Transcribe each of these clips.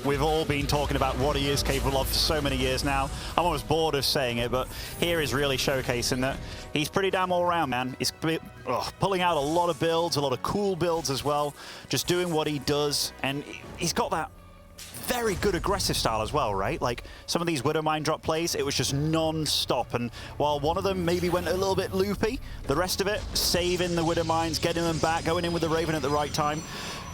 we've all been talking about what he is capable of for so many years now. I'm almost bored of saying it, but here is really showcasing that he's pretty damn all around, man. He's pulling out a lot of builds, a lot of cool builds as well, just doing what he does, and he's got that very good aggressive style as well, right? Like some of these Widowmine drop plays, it was just non-stop, and while one of them maybe went a little bit loopy, the rest of it, saving the Widowmines, getting them back, going in with the Raven at the right time,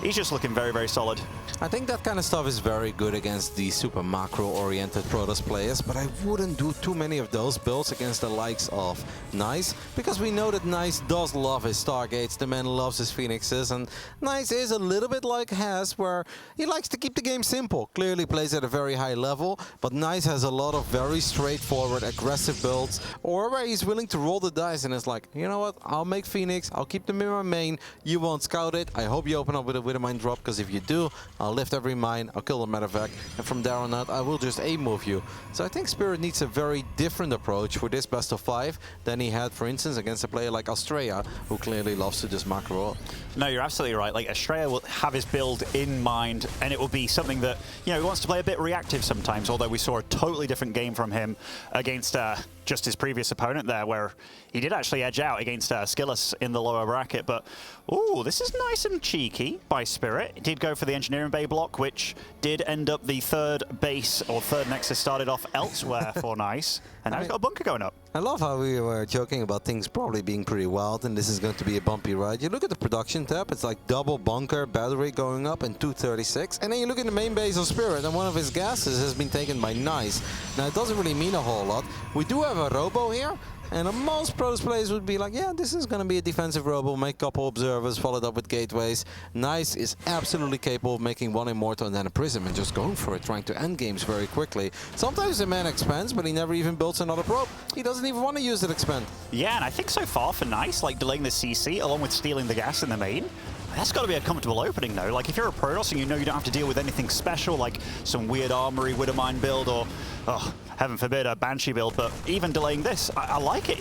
he's just looking very, very solid. I think that kind of stuff is very good against the super macro-oriented Protoss players, but I wouldn't do too many of those builds against the likes of Nice, because we know that Nice does love his Stargates, the man loves his Phoenixes, and Nice is a little bit like Has, where he likes to keep the game simple. Clearly plays at a very high level, but Nice has a lot of very straightforward, aggressive builds, or where he's willing to roll the dice and it's like, you know what, I'll make Phoenix, I'll keep them in my main, you won't scout it, I hope you open up with a Widowmine drop, because if you do, I'll lift every mine, I'll kill the medevac, and from there on out, I will just A-move you. So I think Spirit needs a very different approach for this best of 5 than he had, for instance, against a player like Australia, who clearly loves to just macro up. No, you're absolutely right. Like, Australia will have his build in mind, and it will be something that, you know, he wants to play a bit reactive sometimes, although we saw a totally different game from him against just his previous opponent there, where he did actually edge out against Skillus in the lower bracket. But, ooh, this is nice and cheeky by Spirit. He did go for the Engineering Bay block, which did end up the third base, or third Nexus started off elsewhere for Nice. And now he's got a bunker going up. I love how we were joking about things probably being pretty wild, and this is going to be a bumpy ride. You look at the production tab, it's like double bunker, battery going up, and 236. And then you look at the main base of Spirit, and one of his gases has been taken by Nice. Now, it doesn't really mean a whole lot. We do have a robo here, and most pros players would be like, yeah, this is going to be a defensive robo, make a couple observers, followed up with gateways. Nice is absolutely capable of making one Immortal and then a Prism and just going for it, trying to end games very quickly. Sometimes the man expands, but he never even builds another probe. He doesn't even want to use that expand. Yeah, and I think so far for Nice, like delaying the CC along with stealing the gas in the main, that's got to be a comfortable opening, though. Like, if you're a Protoss and you know you don't have to deal with anything special, like some weird Armory Widowmine build or, oh, heaven forbid, a Banshee build, but even delaying this, I like it.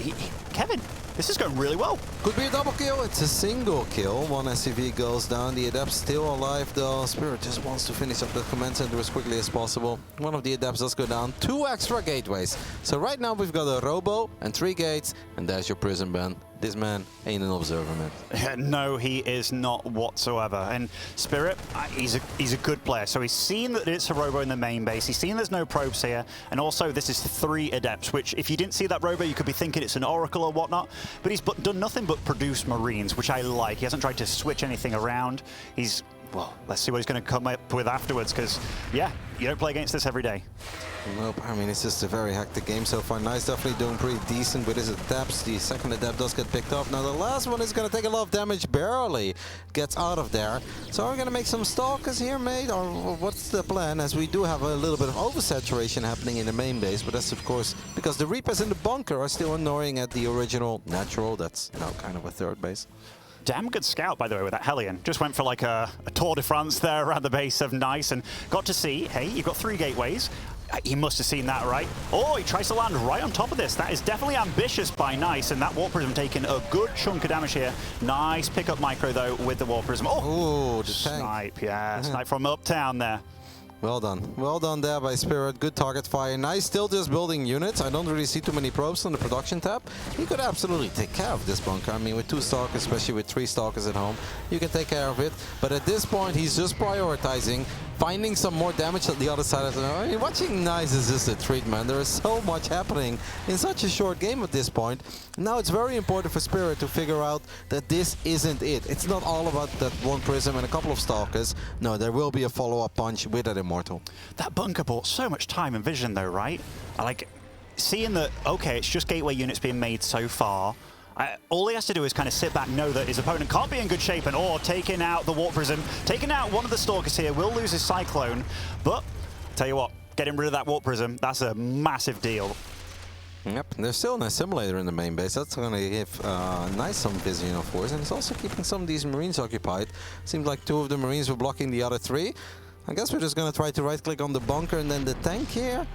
Kevin, this is going really well. Could be a double kill. It's a single kill. One SCV goes down. The Adept's still alive, though. Spirit just wants to finish up the command center as quickly as possible. One of the Adepts does go down. 2 extra gateways. So right now we've got a Robo and 3 gates, and there's your Prism ban. This man ain't an observer, man. No, he is not whatsoever. And Spirit, he's a good player. So he's seen that it's a Robo in the main base. He's seen there's no probes here. And also, this is 3 Adepts, which if you didn't see that Robo, you could be thinking it's an Oracle or whatnot. But he's done nothing but produce Marines, which I like. He hasn't tried to switch anything around. He's, well, let's see what he's going to come up with afterwards, because, yeah, you don't play against this every day. Nope, I mean, it's just a very hectic game so far. Nice, definitely doing pretty decent with his adepts. The second adept does get picked off. Now the last one is going to take a lot of damage, barely gets out of there. So are we going to make some stalkers here, mate? Or what's the plan? As we do have a little bit of oversaturation happening in the main base, but that's of course because the Reapers in the bunker are still annoying at the original natural. That's now kind of a third base. Damn good scout, by the way, with that Hellion. Just went for like a Tour de France there around the base of Nice and got to see, hey, you've got 3 gateways. He must have seen that, right? Oh, he tries to land right on top of this. That is definitely ambitious by Nice, and that Warp Prism taking a good chunk of damage here. Nice pick up micro, though, with the Warp Prism. Oh, the tank. Snipe, yeah, snipe from uptown there. Well done. Well done there by Spirit. Good target fire. Nice, still just building units. I don't really see too many probes on the production tab. He could absolutely take care of this bunker. I mean, with 2 stalkers, especially with 3 stalkers at home, you can take care of it. But at this point, he's just prioritizing finding some more damage at the other side of the... I mean, watching Nice is just a treat, man. There is so much happening in such a short game at this point. Now it's very important for Spirit to figure out that this isn't it. It's not all about that 1 Prism and a couple of stalkers. No, there will be a follow-up punch with that Immortal. That bunker bought so much time and vision, though, right? I like seeing that, okay, it's just gateway units being made so far. All he has to do is kind of sit back, know that his opponent can't be in good shape, and taking out the Warp Prism, taking out one of the Stalkers here, will lose his Cyclone, but tell you what, getting rid of that Warp Prism, that's a massive deal. Yep, there's still an assimilator in the main base. That's going to give Nice some vision, of course, and it's also keeping some of these Marines occupied. Seems like 2 of the Marines were blocking the other 3. I guess we're just going to try to right-click on the bunker and then the tank here.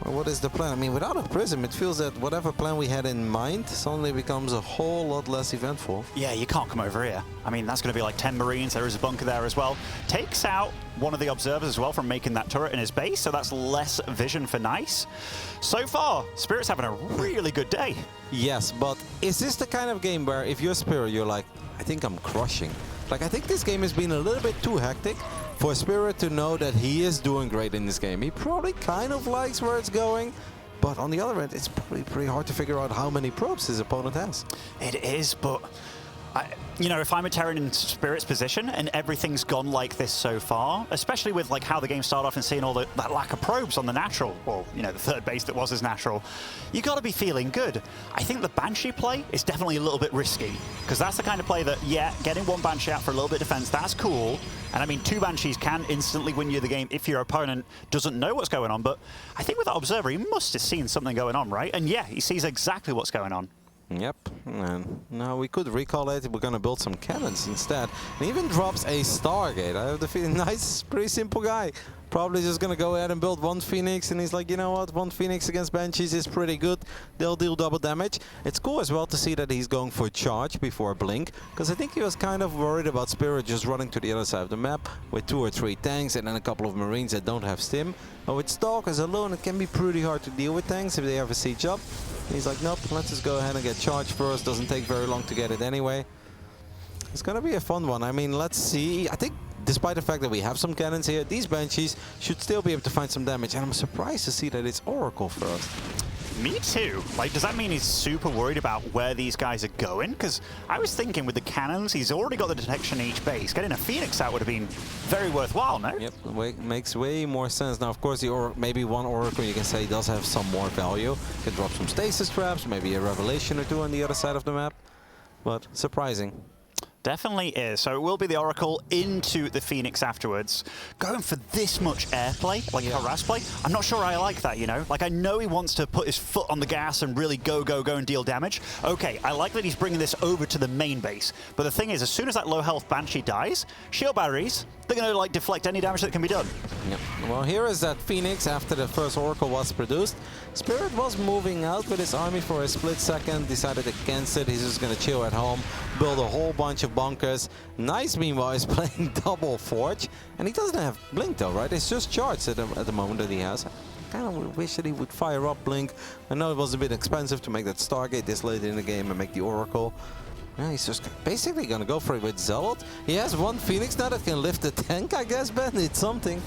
Well, what is the plan? I mean, without a Prism, it feels that whatever plan we had in mind suddenly becomes a whole lot less eventful. Yeah, you can't come over here. I mean, that's going to be like 10 Marines. There is a bunker there as well. Takes out one of the observers as well from making that turret in his base, so that's less vision for Nice. So far, Spirit's having a really good day. Yes, but is this the kind of game where if you're Spirit, you're like, I think I'm crushing? Like, I think this game has been a little bit too hectic for Spirit to know that he is doing great in this game. He probably kind of likes where it's going, but on the other end, it's probably pretty hard to figure out how many probes his opponent has. It is, but you know, if I'm a Terran in Spirit's position and everything's gone like this so far, especially with like how the game started off and seeing all that lack of probes on the natural, or you know, the third base that was his natural, you got to be feeling good. I think the Banshee play is definitely a little bit risky, because that's the kind of play that, yeah, getting one Banshee out for a little bit of defense, that's cool. And I mean, 2 Banshees can instantly win you the game if your opponent doesn't know what's going on. But I think with that Observer, he must have seen something going on, right? And yeah, he sees exactly what's going on. Yep, and now we could recall it. We're gonna build some cannons instead. And even drops a Stargate. I have the feeling Nice, pretty simple guy. Probably just gonna go ahead and build 1 Phoenix, and he's like, you know what, 1 Phoenix against Banshees is pretty good. They'll deal double damage. It's cool as well to see that he's going for charge before Blink, because I think he was kind of worried about Spirit just running to the other side of the map with 2 or 3 tanks and then a couple of Marines that don't have stim. But with Stalkers alone, it can be pretty hard to deal with tanks if they have a siege up. And he's like, nope, let's just go ahead and get charged first. Doesn't take very long to get it anyway. It's gonna be a fun one. I mean, let's see. I think despite the fact that we have some cannons here, these Banshees should still be able to find some damage. And I'm surprised to see that it's Oracle first. Me too. Like, does that mean he's super worried about where these guys are going? Because I was thinking with the cannons, he's already got the detection in each base. Getting a Phoenix out would have been very worthwhile, no? Yep, makes way more sense. Now, of course, maybe one Oracle you can say does have some more value. Can drop some stasis traps, maybe a Revelation or 2 on the other side of the map. But surprising. Definitely is. So it will be the Oracle into the Phoenix afterwards. Going for this much airplay, like harass play, I'm not sure I like that, you know? Like, I know he wants to put his foot on the gas and really go and deal damage. Okay, I like that he's bringing this over to the main base. But the thing is, as soon as that low health Banshee dies, shield batteries, they're going to, like, deflect any damage that can be done. Yep. Well, here is that Phoenix after the first Oracle was produced. Spirit was moving out with his army for a split second, decided against it. He's just going to chill at home, build a whole bunch of bunkers. Nice, meanwhile, is playing double Forge, and he doesn't have Blink though, right? It's just charged at the moment that he has. I kind of wish that he would fire up Blink. I know it was a bit expensive to make that Stargate this late in the game and make the Oracle. Yeah, he's just basically going to go for it with Zealot. He has 1 Phoenix now that can lift the tank, I guess, Ben. It's something.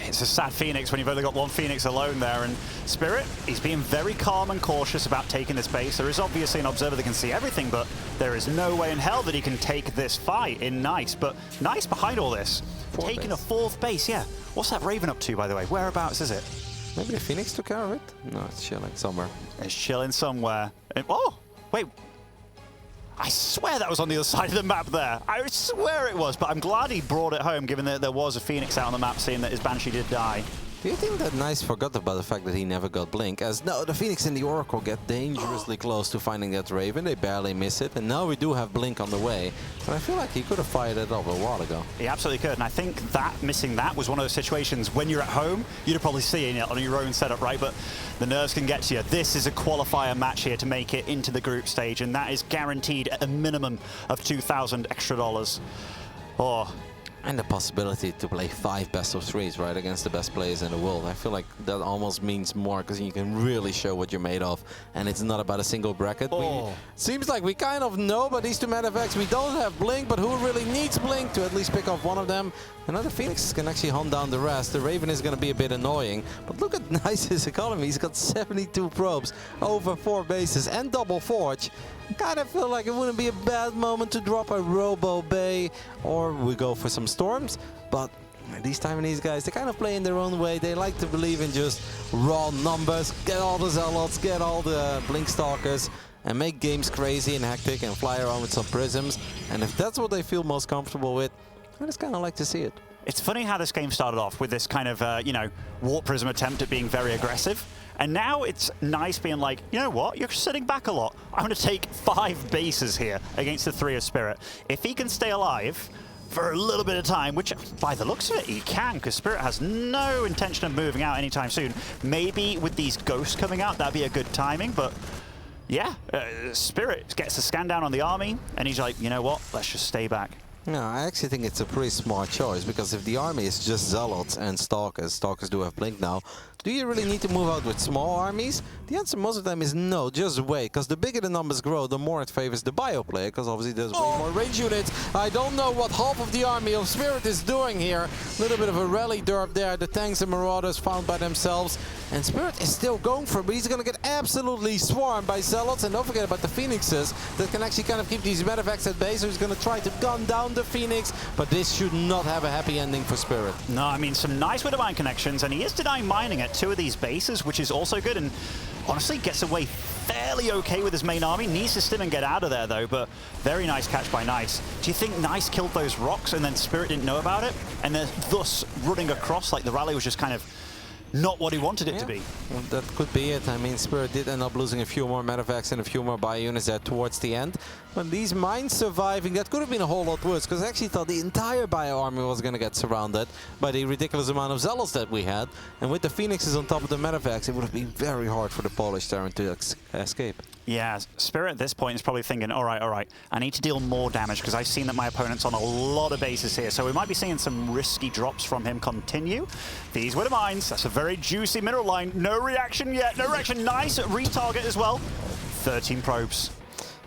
It's a sad Phoenix when you've only got 1 Phoenix alone there. And Spirit, he's being very calm and cautious about taking this base. There is obviously an observer that can see everything, but there is no way in hell that he can take this fight in Nice. But Nice behind all this, taking a 4th base, yeah. What's that Raven up to, by the way? Whereabouts is it? Maybe the Phoenix took care of it? No, it's chilling somewhere. It's chilling somewhere. Oh, wait. I swear that was on the other side of the map there. I swear it was, but I'm glad he brought it home, given that there was a Phoenix out on the map, seeing that his Banshee did die. Do you think that Nice forgot about the fact that he never got Blink? As no, the Phoenix and the Oracle get dangerously close to finding that Raven. They barely miss it, and now we do have Blink on the way. But I feel like he could have fired it up a while ago. He absolutely could, and I think that missing that was one of those situations when you're at home, you'd have probably seen it on your own setup, right? But the nerves can get to you. This is a qualifier match here to make it into the group stage, and that is guaranteed at a minimum of $2,000 extra. Oh. And the possibility to play 5 best-of-3s, right, against the best players in the world. I feel like that almost means more, because you can really show what you're made of, and it's not about a single bracket. Seems like we kind of know about these 2 Medivacs. We don't have Blink, but who really needs Blink to at least pick off one of them? Another Phoenix can actually hunt down the rest. The Raven is going to be a bit annoying, but look at Nice's economy. He's got 72 probes, over 4 bases, and double Forge. I kind of feel like it wouldn't be a bad moment to drop a Robo Bay, or we go for some Storms, but these Taiwanese guys, they kind of play in their own way. They like to believe in just raw numbers, get all the Zealots, get all the Blink Stalkers, and make games crazy and hectic and fly around with some Prisms. And if that's what they feel most comfortable with, I just kind of like to see it. It's funny how this game started off with this kind of, you know, Warp Prism attempt at being very aggressive. And now it's Nice being like, you know what, you're sitting back a lot. I'm going to take 5 bases here against the 3 of Spirit. If he can stay alive, for a little bit of time, which by the looks of it, he can, because Spirit has no intention of moving out anytime soon. Maybe with these ghosts coming out, that'd be a good timing, but yeah, Spirit gets a scan down on the army, and he's like, you know what, let's just stay back. No, I actually think it's a pretty smart choice, because if the army is just Zealots and Stalkers do have Blink now, do you really need to move out with small armies? The answer most of the time is no, just wait, because the bigger the numbers grow, the more it favors the bio player, because obviously there's way more range units. I don't know what half of the army of Spirit is doing here. A little bit of a rally derp there, the tanks and Marauders found by themselves, and Spirit is still going for it, but he's going to get absolutely swarmed by Zealots, and don't forget about the Phoenixes that can actually kind of keep these medevacs at bay, so he's going to try to gun down the Phoenix, but this should not have a happy ending for Spirit. No, I mean, some nice Widowmine connections, and he is denying mining at 2 of these bases, which is also good, and honestly gets away fairly okay with his main army. Needs to stim and get out of there, though, but very nice catch by Nice. Do you think Nice killed those rocks and then Spirit didn't know about it, and they're thus running across, like the rally was just kind of not what he wanted it to be? Well, that could be it. I mean, Spirit did end up losing a few more medevacs and a few more bio units there towards the end. But these mines surviving, that could have been a whole lot worse, because I actually thought the entire bio army was going to get surrounded by the ridiculous amount of Zealots that we had. And with the Phoenixes on top of the medevacs, it would have been very hard for the Polish Terran to escape. Yeah, Spirit at this point is probably thinking, all right, I need to deal more damage, because I've seen that my opponent's on a lot of bases here, so we might be seeing some risky drops from him continue. These were the mines. That's a very juicy mineral line. No reaction yet. No reaction. Nice retarget as well. 13 probes.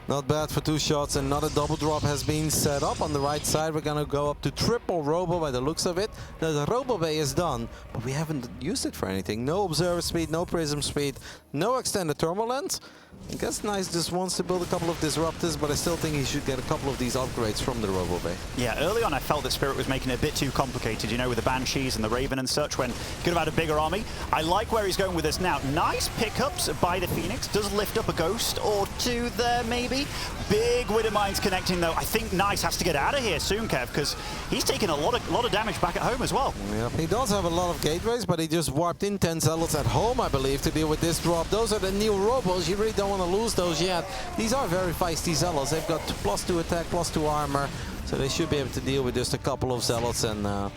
Not bad for 2 shots. Another double drop has been set up on the right side. We're going to go up to triple Robo by the looks of it. Now the Robo Bay is done, but we haven't used it for anything. No observer speed, no prism speed, no extended thermal lens. I guess Nice just wants to build a couple of disruptors, but I still think he should get a couple of these upgrades from the Robo Bay. Yeah, early on I felt that Spirit was making it a bit too complicated, you know, with the Banshees and the Raven and such, when he could have had a bigger army. I like where he's going with this now. Nice pickups by the Phoenix. Does lift up a ghost or 2 there, maybe. Big Widowmines connecting, though. I think Nice has to get out of here soon, Kev, because he's taking a lot of damage back at home as well. Yeah, he does have a lot of gateways, but he just warped in 10 Zealots at home, I believe, to deal with this drop. Those are the new Robos. You really don't want to lose those yet. These are very feisty Zealots. They've got +2 attack, +2 armor, so they should be able to deal with just a couple of Zealots and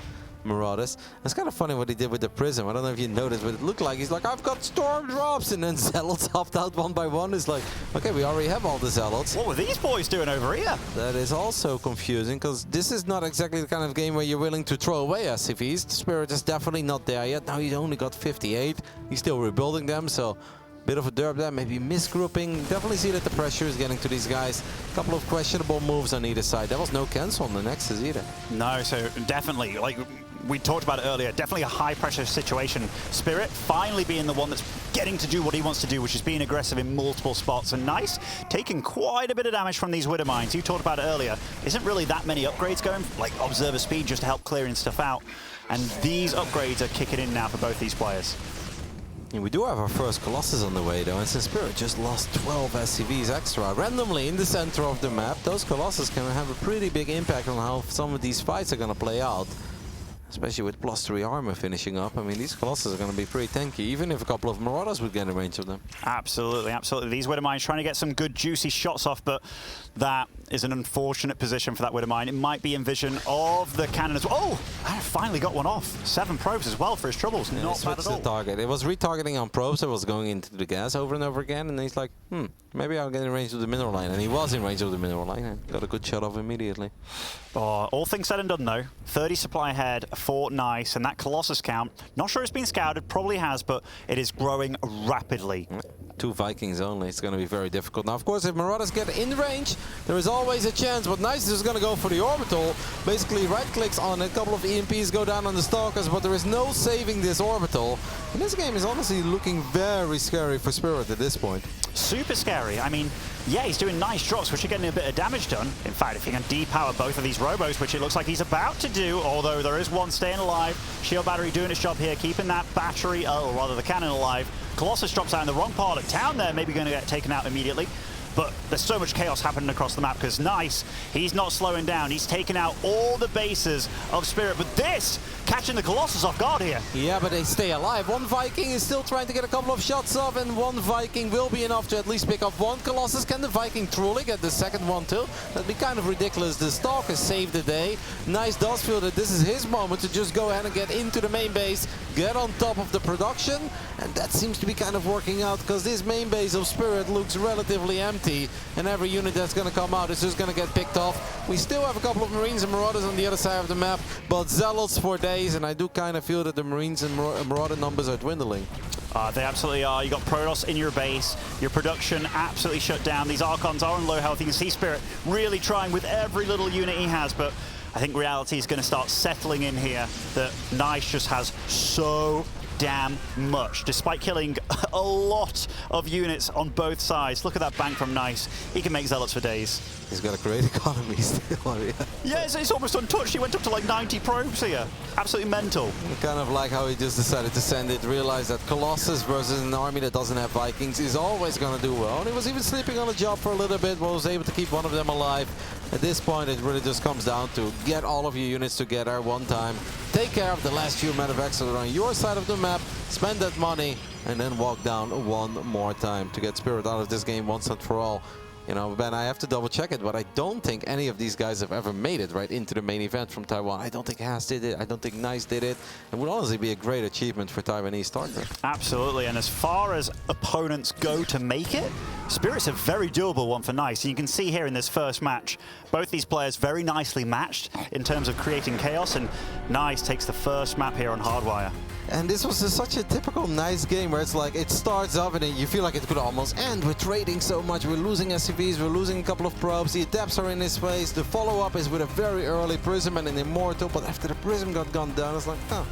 Marauders. It's kind of funny what he did with the Prism. I don't know if you noticed, but it looked like he's like, I've got storm drops, and then Zealots hopped out one by one. It's like, okay, we already have all the Zealots. What were these boys doing over here? That is also confusing, because this is not exactly the kind of game where you're willing to throw away SCVs. The Spirit is definitely not there yet. Now he's only got 58. He's still rebuilding them, so bit of a derp there, maybe misgrouping. Definitely see that the pressure is getting to these guys. A couple of questionable moves on either side. There was no cancel on the Nexus either. No, so definitely, like we talked about it earlier, definitely a high pressure situation. Spirit finally being the one that's getting to do what he wants to do, which is being aggressive in multiple spots. And Nice taking quite a bit of damage from these Widowmines. You talked about it earlier. Isn't really that many upgrades going, like observer speed just to help clearing stuff out. And these upgrades are kicking in now for both these players. We do have our first Colossus on the way, though, and since Spirit just lost 12 SCVs extra randomly in the center of the map, those Colossus can have a pretty big impact on how some of these fights are going to play out. Especially with +3 armor finishing up. I mean, these Colossus are going to be pretty tanky, even if a couple of Marauders would get in range of them. Absolutely, absolutely. These Widowmines trying to get some good, juicy shots off, but that is an unfortunate position for that Widowmine. It might be in vision of the cannon as well. Oh, I finally got one off. 7 probes as well for his troubles. Yeah, not bad at all. The target. It was retargeting on probes. It was going into the gas over and over again, and he's like, maybe I'll get in range of the mineral line. And he was in range of the mineral line and got a good shot off immediately. Oh, all things said and done, though. 30 supply ahead for Nice, and that Colossus count, not sure it's been scouted, probably has, but it is growing rapidly. 2 Vikings only. It's going to be very difficult. Now, of course, if Marauders get in range, there is always a chance, but Nice is going to go for the orbital. Basically, right-clicks on it. A couple of EMPs go down on the Stalkers, but there is no saving this orbital. And this game is honestly looking very scary for Spirit at this point. Super scary. I mean, yeah, he's doing nice drops, which are getting a bit of damage done. In fact, if he can depower both of these Robos, which it looks like he's about to do, although there is one staying alive. Shield Battery doing its job here, keeping that battery, or rather the cannon alive. Colossus drops out in the wrong part of town there, maybe going to get taken out immediately. But there's so much chaos happening across the map because Nice, he's not slowing down. He's taken out all the bases of Spirit. But this catching the Colossus off guard here. Yeah, but they stay alive. One Viking is still trying to get a couple of shots off, and one Viking will be enough to at least pick up one Colossus. Can the Viking truly get the second one too? That'd be kind of ridiculous. The Stalker saved the day. Nice does feel that this is his moment to just go ahead and get into the main base, get on top of the production, and that seems to be kind of working out, because this main base of Spirit looks relatively empty, and every unit that's going to come out is just going to get picked off. We still have a couple of Marines and Marauders on the other side of the map, but Zealots for days, and I do kind of feel that the Marines and Marauder numbers are dwindling. They absolutely are. You got Protoss in your base, your production absolutely shut down. These Archons are on low health. You can see Spirit really trying with every little unit he has, but I think reality is going to start settling in here that Nice just has so damn much, despite killing a lot of units on both sides. Look at that bank from Nice. He can make Zealots for days. He's got a great economy still. Yeah, it's almost untouched. He went up to like 90 probes here. Absolutely mental. Kind of like how he just decided to send it, realized that Colossus versus an army that doesn't have Vikings is always going to do well. And he was even sleeping on the job for a little bit, but was able to keep one of them alive. At this point, it really just comes down to get all of your units together one time, take care of the last few medevacs that are on your side of the map, spend that money, and then walk down one more time to get Spirit out of this game once and for all. You know, Ben, I have to double check it, but I don't think any of these guys have ever made it right into the main event from Taiwan. I don't think Haas did it. I don't think Nice did it. It would honestly be a great achievement for Taiwanese starters. Absolutely, and as far as opponents go to make it, Spirit's a very doable one for Nice. And you can see here in this first match, both these players very nicely matched in terms of creating chaos, and Nice takes the first map here on Hardwire. And this was such a typical Nice game where it's like it starts off and you feel like it could almost end. We're trading so much, we're losing SCVs, we're losing a couple of probes, the adepts are in his face, the follow-up is with a very early Prism and an Immortal, but after the Prism got gone down, it's like, oh,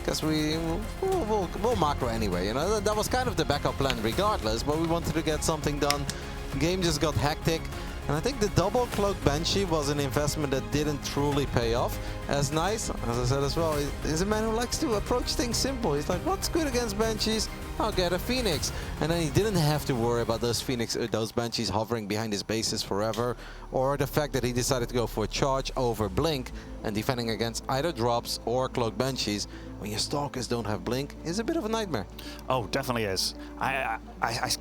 guess we'll macro anyway, you know. That was kind of the backup plan regardless, but we wanted to get something done. The game just got hectic. And I think the double cloak Banshee was an investment that didn't truly pay off. As Nice, as I said as well, is a man who likes to approach things simple. He's like, what's good against Banshees? I'll get a Phoenix. And then he didn't have to worry about those Banshees hovering behind his bases forever, or the fact that he decided to go for a charge over Blink and defending against either drops or cloak Banshees when your Stalkers don't have Blink is a bit of a nightmare. Oh, definitely is. I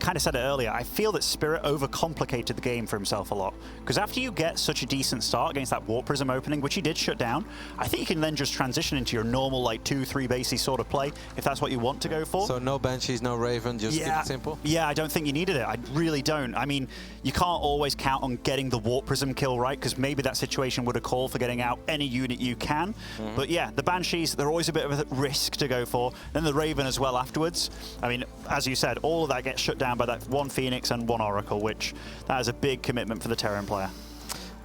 kind of said it earlier. I feel that Spirit overcomplicated the game for himself a lot. Because after you get such a decent start against that Warp Prism opening, which he did shut down, I think you can then just transition into your normal like 2-3 basey sort of play, if that's what you want to go for. So no Banshees, no Raven, just keep it simple? Yeah, I don't think you needed it. I really don't. I mean, you can't always count on getting the Warp Prism kill right, because maybe that situation would have called for getting out any unit you can. But yeah, the Banshees, they're always a bit of a risk to go for. Then the Raven as well afterwards. I mean, as you said, all of that gets shut down by that one Phoenix and one Oracle, which that is a big commitment for the Terran player.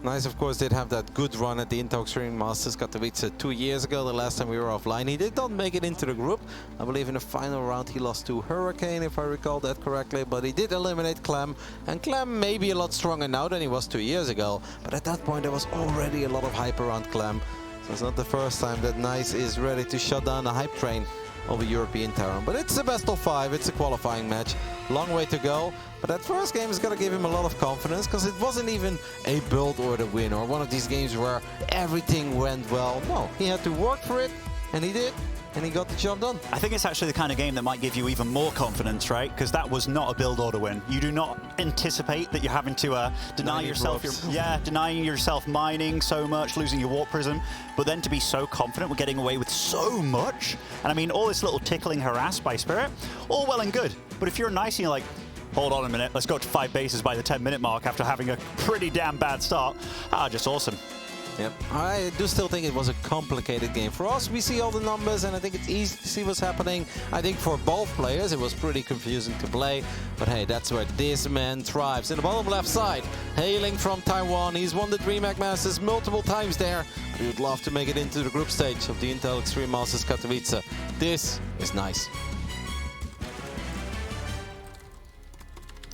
Nice, of course, did have that good run at the Intel Extreme Masters Katowice 2 years ago, the last time we were offline. He did not make it into the group. I believe in the final round he lost to Hurricane, if I recall that correctly, but he did eliminate Clem. And Clem may be a lot stronger now than he was 2 years ago, but at that point there was already a lot of hype around Clem. So it's not the first time that Nice is ready to shut down the hype train of a European Terran. But it's a best of 5, it's a qualifying match. Long way to go. But that first game is going to give him a lot of confidence, because it wasn't even a build or the win or one of these games where everything went well. No, he had to work for it, and he did. And he got the job done. I think it's actually the kind of game that might give you even more confidence, right? Because that was not a build order win. You do not anticipate that you're having to deny yourself denying yourself mining so much, losing your Warp Prism, but then to be so confident we're getting away with so much. And I mean, all this little tickling harass by Spirit, all well and good. But if you're Nice and you're like, hold on a minute, let's go to 5 bases by the 10-minute mark after having a pretty damn bad start, just awesome. Yep. I do still think it was a complicated game. For us, we see all the numbers, and I think it's easy to see what's happening. I think for both players, it was pretty confusing to play. But hey, that's where this man thrives. In the bottom left side, hailing from Taiwan. He's won the DreamHack Masters multiple times there. He would love to make it into the group stage of the Intel Extreme Masters Katowice. This is Nice.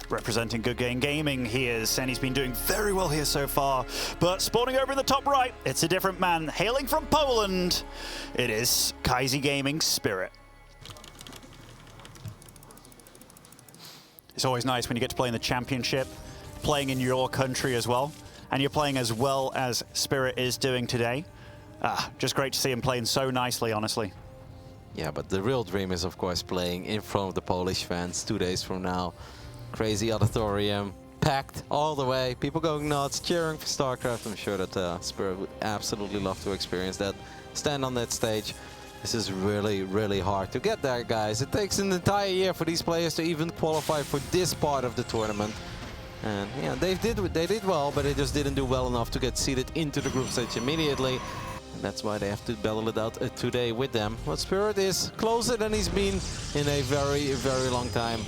Representing Good Game Gaming, he is, and he's been doing very well here so far. But spawning over in the top right, it's a different man. Hailing from Poland, it is Kaizi Gaming Spirit. It's always nice when you get to play in the championship, playing in your country as well, and you're playing as well as Spirit is doing today. Just great to see him playing so nicely, honestly. Yeah, but the real dream is, of course, playing in front of the Polish fans 2 days from now. Crazy auditorium, packed all the way, people going nuts, cheering for StarCraft. I'm sure that Spirit would absolutely love to experience that, stand on that stage. This is really, really hard to get there, guys. It takes an entire year for these players to even qualify for this part of the tournament. And yeah, they did well, but they just didn't do well enough to get seeded into the group stage immediately. And that's why they have to battle it out today with them. But Spirit is closer than he's been in a very, very long time.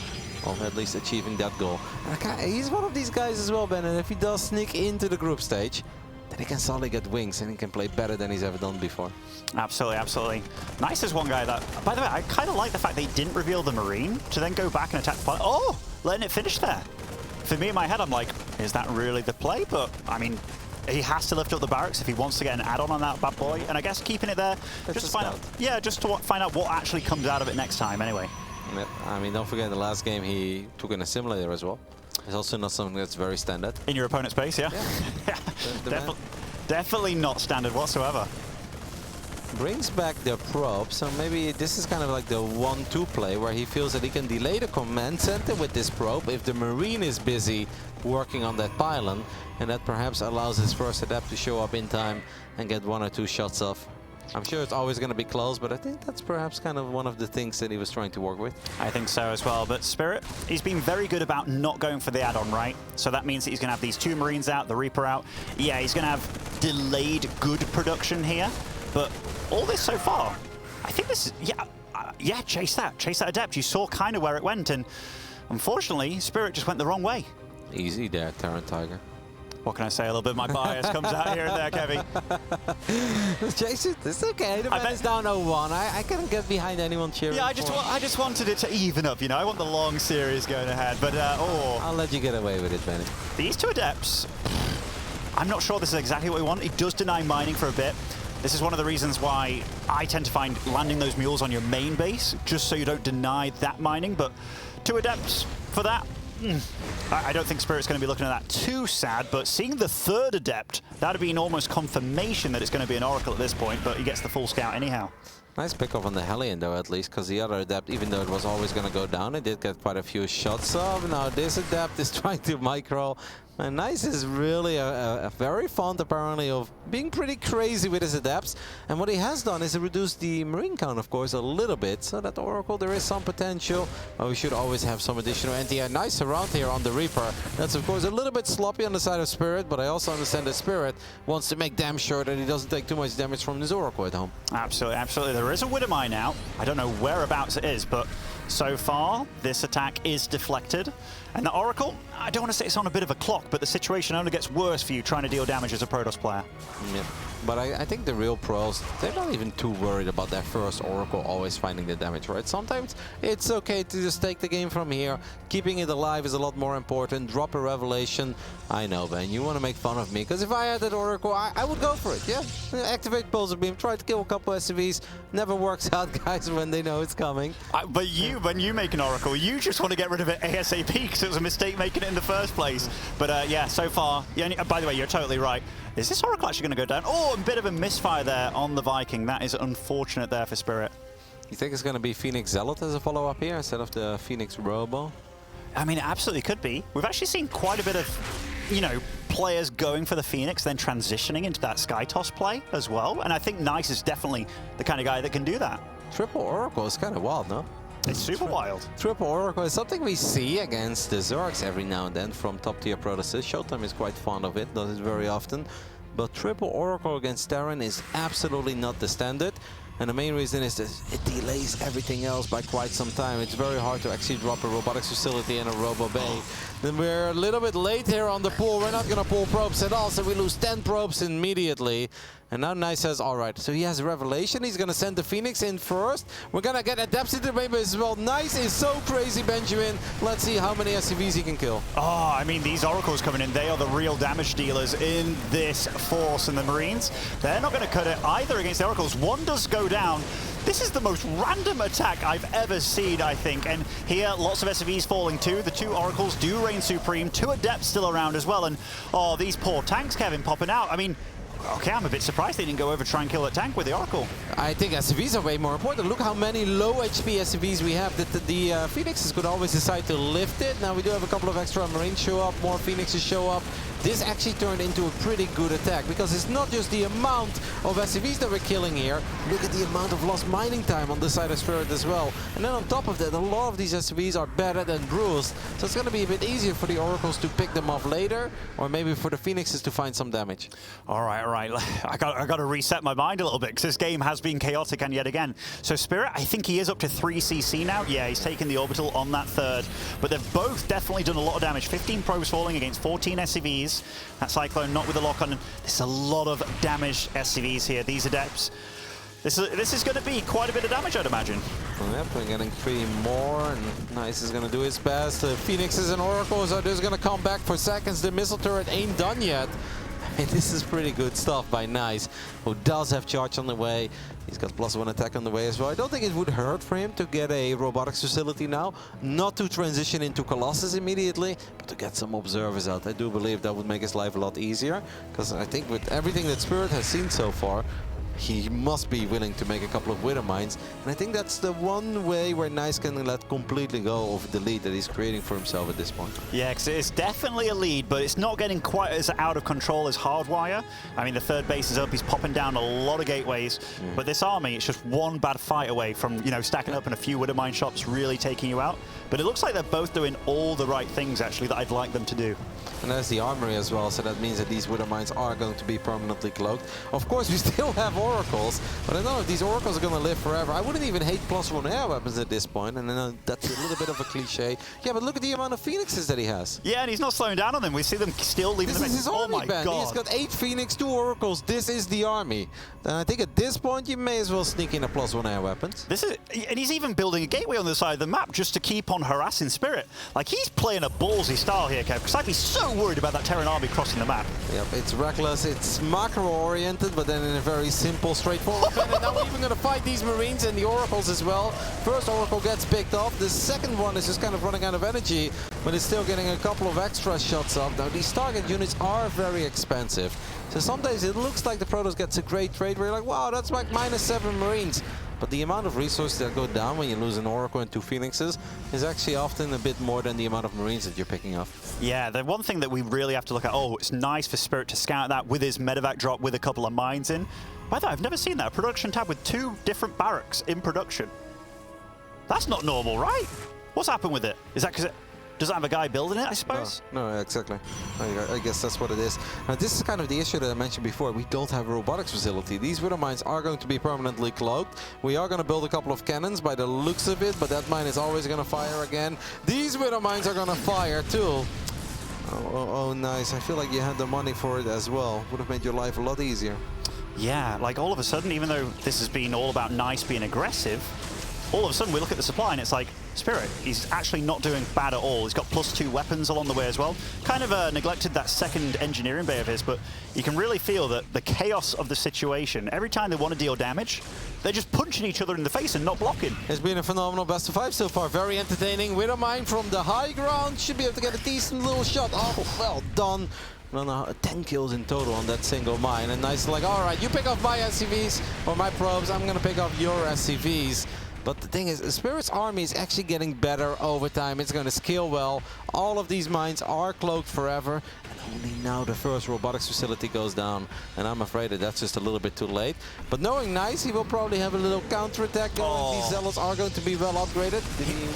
Of at least achieving that goal. And he's one of these guys as well, Ben, and if he does sneak into the group stage, then he can suddenly get wings and he can play better than he's ever done before. Absolutely, absolutely. Nice is one guy that, by the way, I kind of like the fact they didn't reveal the Marine to then go back and attack the pilot. Oh, letting it finish there. For me in my head, I'm like, is that really the play? But, I mean, he has to lift up the barracks if he wants to get an add-on on that bad boy. And I guess keeping it there, just to find out, yeah, just to find out what actually comes out of it next time anyway. I mean, don't forget, in the last game he took in a simulator as well. It's also not something that's very standard. In your opponent's base, yeah? Yeah. Definitely not standard whatsoever. Brings back the probe, so maybe this is kind of like the 1-2 play where he feels that he can delay the command center with this probe if the Marine is busy working on that pylon, and that perhaps allows his first adept to show up in time and get 1 or 2 shots off. I'm sure it's always going to be close, but I think that's perhaps kind of one of the things that he was trying to work with. I think so as well, but Spirit, he's been very good about not going for the add-on, right? So that means that he's going to have these 2 Marines out, the Reaper out. Yeah, he's going to have delayed good production here, but all this so far, I think this is, yeah, chase that Adept. You saw kind of where it went, and unfortunately, Spirit just went the wrong way. Easy there, Terran Tiger. What can I say? A little bit of my bias comes out here and there, Kevin. Chase it. It's okay. The man is down 0-1. I can't get behind anyone cheering. Yeah, I just wanted it to even up. You know, I want the long series going ahead. But I'll let you get away with it, Benny. These 2 Adepts, I'm not sure this is exactly what we want. He does deny mining for a bit. This is one of the reasons why I tend to find landing those mules on your main base, just so you don't deny that mining. But 2 Adepts for that. I don't think Spirit's going to be looking at that too sad, but seeing the 3rd Adept, that would have been almost confirmation that it's going to be an Oracle at this point, but he gets the full scout anyhow. Nice pick off on the Hellion though, at least, because the other Adept, even though it was always going to go down, it did get quite a few shots off. Now this Adept is trying to micro. And Nice is really a very fond, apparently, of being pretty crazy with his Adepts. And what he has done is reduce the Marine count, of course, a little bit. So that Oracle, there is some potential. But we should always have some additional anti-air. Nice around here on the Reaper. That's, of course, a little bit sloppy on the side of Spirit. But I also understand that Spirit wants to make damn sure that he doesn't take too much damage from this Oracle at home. Absolutely, absolutely. There is a Widowmine out. I don't know whereabouts it is, but so far, this attack is deflected. And the Oracle, I don't want to say it's on a bit of a clock, but the situation only gets worse for you trying to deal damage as a Protoss player. Yeah. But I think the real pros, they're not even too worried about their first Oracle always finding the damage, right? Sometimes it's okay to just take the game from here. Keeping it alive is a lot more important. Drop a Revelation. I know, Ben, you want to make fun of me, because if I had that Oracle, I would go for it, yeah. Activate Pulsar Beam, try to kill a couple SCVs. Never works out, guys, when they know it's coming. But when you make an Oracle, you just want to get rid of it ASAP, because it was a mistake making it in the first place. But yeah, so far, yeah, by the way, you're totally right. Is this Oracle actually going to go down? Oh, a bit of a misfire there on the Viking. That is unfortunate there for Spirit. You think it's going to be Phoenix Zealot as a follow-up here instead of the Phoenix Robo? I mean, it absolutely could be. We've actually seen quite a bit of, you know, players going for the Phoenix, then transitioning into that Sky Toss play as well. And I think Nice is definitely the kind of guy that can do that. Triple Oracle is kind of wild, no? It's super wild. Triple Oracle is something we see against the Zergs every now and then from top-tier Protosses. Showtime is quite fond of it, does it very often. But Triple Oracle against Terran is absolutely not the standard. And the main reason is that it delays everything else by quite some time. It's very hard to actually drop a robotics facility in a Robo Bay. Then we're a little bit late here on the pull. We're not going to pull probes at all, so we lose 10 probes immediately. And now Nice says, all right, so he has a Revelation. He's going to send the Phoenix in first. We're going to get Adepts into the main base as well. Nice is so crazy, Benjamin. Let's see how many SCVs he can kill. Oh, I mean, these Oracles coming in, they are the real damage dealers in this force. And the Marines, they're not going to cut it either against the Oracles. One does go down. This is the most random attack I've ever seen, I think. And here, lots of SCVs falling too. The 2 Oracles do reign supreme. 2 Adepts still around as well. And, oh, these poor tanks, Kevin, popping out. I mean, Okay, I'm a bit surprised they didn't go over try and kill that tank with the Oracle. I think SCVs are way more important. Look how many low HP SCVs we have. The Phoenixes could always decide to lift it. Now we do have a couple of extra Marines show up, more Phoenixes show up. This actually turned into a pretty good attack because it's not just the amount of SCVs that we're killing here. Look at the amount of lost mining time on this side of Spirit as well. And then on top of that, a lot of these SCVs are better than bruised. So it's going to be a bit easier for the Oracles to pick them off later, or maybe for the Phoenixes to find some damage. All right. I got to reset my mind a little bit because this game has been chaotic and yet again. So Spirit, I think he is up to 3 CC now. Yeah, he's taken the orbital on that third. But they've both definitely done a lot of damage. 15 probes falling against 14 SCVs. That Cyclone not with the lock on. There's a lot of damaged SCVs here. These Adepts. This is going to be quite a bit of damage, I'd imagine. Well, yep, we're getting 3 more, and Nice is going to do his best. The Phoenixes and Oracles are just going to come back for seconds. The missile turret ain't done yet. I mean, this is pretty good stuff by Nice, who does have charge on the way. He's got +1 attack on the way as well. I don't think it would hurt for him to get a robotics facility now. Not to transition into Colossus immediately, but to get some observers out. I do believe that would make his life a lot easier, because I think with everything that Spirit has seen so far, he must be willing to make a couple of Wither Mines. And I think that's the one way where Nice can let completely go of the lead that he's creating for himself at this point. Yeah, because it's definitely a lead, but it's not getting quite as out of control as Hardwire. I mean, the third base is up. He's popping down a lot of gateways. But this army, it's just one bad fight away from, you know, stacking up in a few Wither Mine shops, really taking you out. But it looks like they're both doing all the right things, actually, that I'd like them to do. And there's the armory as well, so that means that these Wither Mines are going to be permanently cloaked. Of course, we still have Oracles, but I don't know if these Oracles are going to live forever. I wouldn't even hate +1 air weapons at this point, and then that's a little bit of a cliche. Yeah, but look at the amount of Phoenixes that he has. Yeah, and he's not slowing down on them. We see them still leaving them. This is his army, oh my Ben. God. He's got 8 Phoenix, 2 Oracles. This is the army. And I think at this point, you may as well sneak in a +1 air weapons. This is, and he's even building a gateway on the side of the map just to keep on harassing Spirit. Like, he's playing a ballsy style here, Kev, because I'd be so worried about that Terran army crossing the map. Yep, it's reckless, it's macro-oriented, but then in a very simple, straightforward manner. And now we're even going to fight these Marines and the Oracles as well. First Oracle gets picked off, the second one is just kind of running out of energy, but it's still getting a couple of extra shots up. Now, these target units are very expensive. So some days it looks like the Protoss gets a great trade where you're like, wow, that's like -7 Marines. But the amount of resources that go down when you lose an Oracle and 2 Phoenixes is actually often a bit more than the amount of Marines that you're picking up. Yeah, the one thing that we really have to look at, it's nice for Spirit to scout that with his medevac drop with a couple of mines in. By the way, I've never seen that. A production tab with 2 different barracks in production. That's not normal, right? What's happened with it? Is that because it doesn't have a guy building it, I suppose? No, exactly. I guess that's what it is. Now, this is kind of the issue that I mentioned before. We don't have a robotics facility. These Wither Mines are going to be permanently cloaked. We are going to build a couple of cannons by the looks of it, but that mine is always going to fire again. These Wither Mines are going to fire too. Oh, nice. I feel like you had the money for it as well. Would have made your life a lot easier. Yeah, like all of a sudden, even though this has been all about Nice being aggressive, all of a sudden we look at the supply and it's like, Spirit, he's actually not doing bad at all. He's got +2 weapons along the way as well. Kind of neglected that second engineering bay of his, but you can really feel that the chaos of the situation, every time they want to deal damage, they're just punching each other in the face and not blocking. It's been a phenomenal best of 5 so far. Very entertaining. Wither Mine from the high ground. Should be able to get a decent little shot. Oh, well done. No, 10 kills in total on that single mine. And Nice like, all right, you pick off my SCVs or my probes. I'm going to pick off your SCVs. But the thing is, Spirit's army is actually getting better over time. It's going to scale well. All of these mines are cloaked forever. And only now the first robotics facility goes down. And I'm afraid that that's just a little bit too late. But knowing Nice, he will probably have a little counterattack going. These Zealots are going to be well upgraded.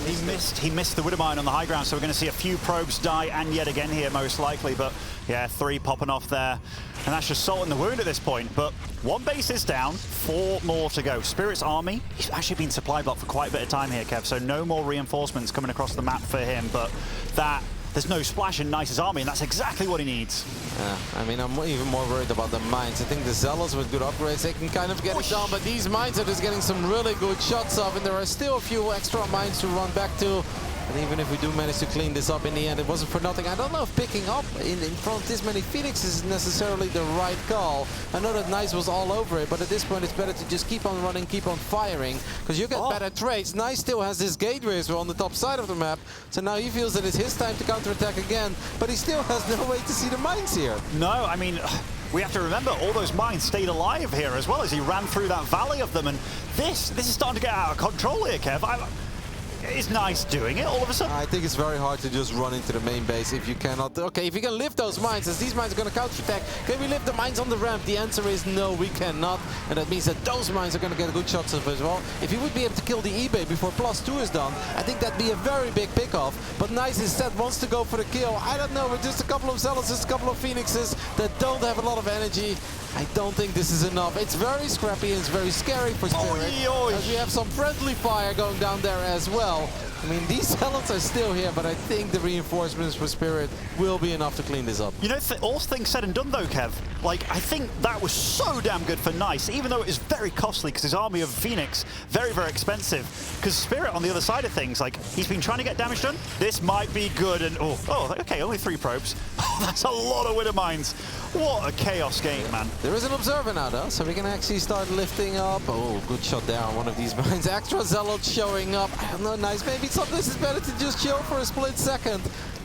He missed the Wither Mine on the high ground, so we're going to see a few probes die, and yet again here most likely. But yeah, 3 popping off there. And that's just salt in the wound at this point. But 1 base is down, 4 more to go. Spirit's army, he's actually been supply blocked for quite a bit of time here, Kev, so no more reinforcements coming across the map for him. But there's no splash in Nice's army, and that's exactly what he needs. Yeah, I mean, I'm even more worried about the mines. I think the Zealots with good upgrades, they can kind of get it done, but these mines are just getting some really good shots up, and there are still a few extra mines to run back to. And even if we do manage to clean this up in the end, it wasn't for nothing. I don't know if picking up in front of this many Phoenixes is necessarily the right call. I know that Nice was all over it, but at this point it's better to just keep on running, keep on firing, because you get better trades. Nice still has this gateway as well on the top side of the map, so now he feels that it's his time to counterattack again, but he still has no way to see the mines here. No, I mean, we have to remember all those mines stayed alive here as well as he ran through that valley of them. And this is starting to get out of control here, Kev. Is Nice doing it all of a sudden? I think it's very hard to just run into the main base if you cannot. Okay, if you can lift those mines, as these mines are going to counterattack, can we lift the mines on the ramp? The answer is no, we cannot. And that means that those mines are going to get good shots of as well. If you would be able to kill the eBay before +2 is done, I think that'd be a very big pickoff. But Nice instead wants to go for the kill. I don't know, with just a couple of Zealots, just a couple of Phoenixes that don't have a lot of energy. I don't think this is enough. It's very scrappy and it's very scary for Spirit. As we have some friendly fire going down there as well. I mean, these Zealots are still here, but I think the reinforcements for Spirit will be enough to clean this up. You know, all things said and done though, Kev, like, I think that was so damn good for Nice, even though it is very costly because his army of Phoenix, very, very expensive. Because Spirit on the other side of things, like, he's been trying to get damage done. This might be good and, oh, okay, only 3 probes. That's a lot of Widow Mines. What a chaos game, man. There is an observer now, though, so we can actually start lifting up. Oh, good shot there on one of these mines. Extra Zealots showing up. I don't know, Nice. Maybe sometimes it's better to just chill for a split second.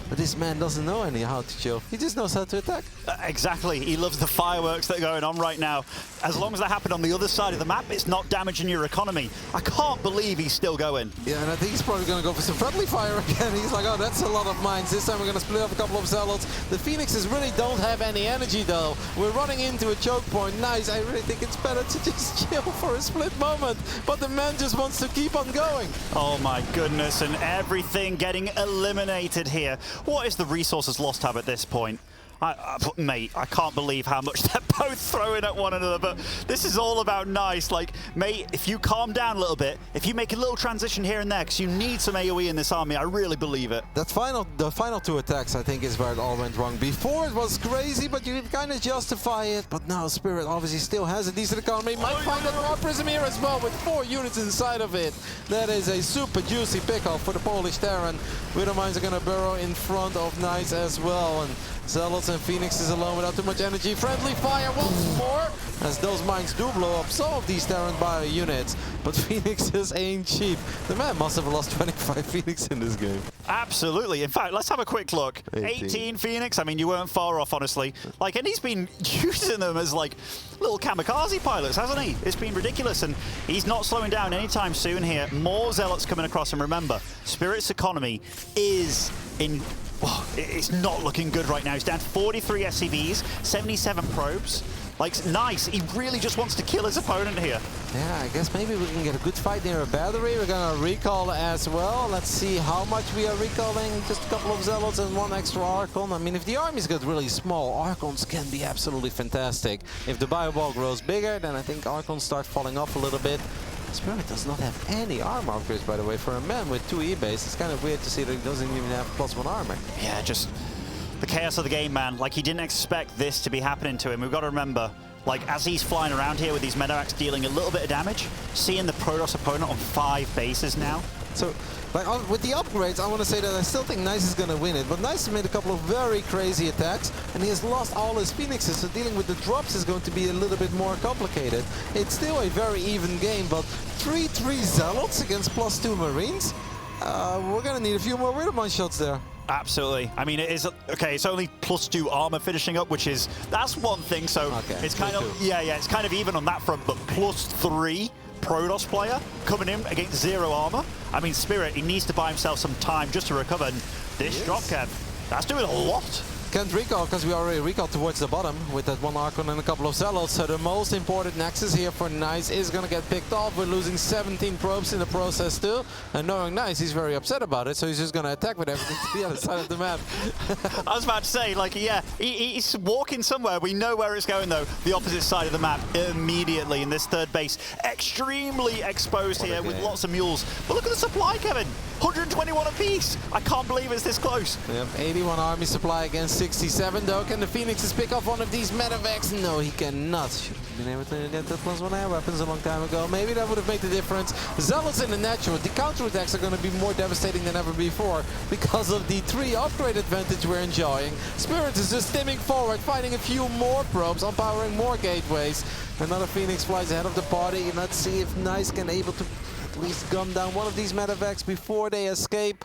But this man doesn't know how to chill. He just knows how to attack. Exactly. He loves the fireworks that are going on right now. As long as that happened on the other side of the map, it's not damaging your economy. I can't believe he's still going. Yeah, and I think he's probably going to go for some friendly fire again. He's like, oh, that's a lot of mines. This time we're going to split up a couple of Zealots. The Phoenixes really don't have any energy, though. We're running into a choke point. Nice. I really think it's better to just chill for a split moment. But the man just wants to keep on going. Oh, my goodness. And everything getting eliminated here. What is the resources lost have at this point? Mate, I can't believe how much they're both throwing at one another, but this is all about Nice. Like, mate, if you calm down a little bit, if you make a little transition here and there, because you need some AoE in this army, I really believe it. The final 2 attacks, I think, is where it all went wrong. Before, it was crazy, but you can kind of justify it. But now Spirit obviously still has a decent economy. Might find that more Prism here as well, with 4 units inside of it. That is a super juicy pickoff for the Polish Terran. Widow Mines are going to burrow in front of Nice as well. And Zealots and Phoenixes alone without too much energy. Friendly fire once more, as those mines do blow up some of these Terran bio units. But Phoenixes ain't cheap. The man must have lost 25 Phoenix in this game. Absolutely. In fact, let's have a quick look. 18 Phoenix. I mean, you weren't far off, honestly. Like, and he's been using them as, like, little kamikaze pilots, hasn't he? It's been ridiculous, and he's not slowing down anytime soon here. More Zealots coming across, and remember, Spirit's economy is in... Oh, it's not looking good right now. He's down to 43 SCVs, 77 probes. Like, Nice. He really just wants to kill his opponent here. Yeah, I guess maybe we can get a good fight near a battery. We're going to recall as well. Let's see how much we are recalling. Just a couple of Zealots and 1 extra Archon. I mean, if the armies get really small, Archons can be absolutely fantastic. If the bio ball grows bigger, then I think Archons start falling off a little bit. Spirit does not have any armor upgrades, by the way. For a man with 2 E-base, it's kind of weird to see that he doesn't even have +1 armor. Yeah, just the chaos of the game, man. Like, he didn't expect this to be happening to him. We've got to remember, like, as he's flying around here with these Medoax dealing a little bit of damage, seeing the Protoss opponent on 5 bases now. So, like, with the upgrades, I want to say that I still think Nice is going to win it. But Nice has made a couple of very crazy attacks, and he has lost all his Phoenixes, so dealing with the drops is going to be a little bit more complicated. It's still a very even game, but 3-3 Zealots against +2 Marines? We're going to need a few more Widowmine shots there. Absolutely. I mean, it is, okay, it's only +2 armor finishing up, which is, that's one thing, so okay, it's kind of, yeah, it's kind of even on that front, but +3 Protoss player coming in against 0 armor. I mean, Spirit, he needs to buy himself some time just to recover, and this drop, Kev, that's doing a lot. Can't recall because we already recalled towards the bottom with that 1 Archon and a couple of Zealots. So the most important Nexus here for Nice is going to get picked off. We're losing 17 probes in the process too. And knowing Nice, he's very upset about it. So he's just going to attack with everything to the other side of the map. I was about to say, like, yeah, he's walking somewhere. We know where it's going, though. The opposite side of the map immediately. In this 3rd base, extremely exposed here with lots of mules. But look at the supply, Kevin. 121 apiece. I can't believe it's this close. Yep, 81 army supply against 67, though. Can the Phoenixes pick off one of these medevacs? No, he cannot. Should have been able to get the +1 air weapons a long time ago. Maybe that would have made the difference. Zealots in the natural. The counterattacks are going to be more devastating than ever before because of the 3 upgrade advantage we're enjoying. Spirit is just stimming forward, finding a few more probes, empowering more gateways. Another Phoenix flies ahead of the party. Let's see if Nice can able to at least gun down one of these medevacs before they escape.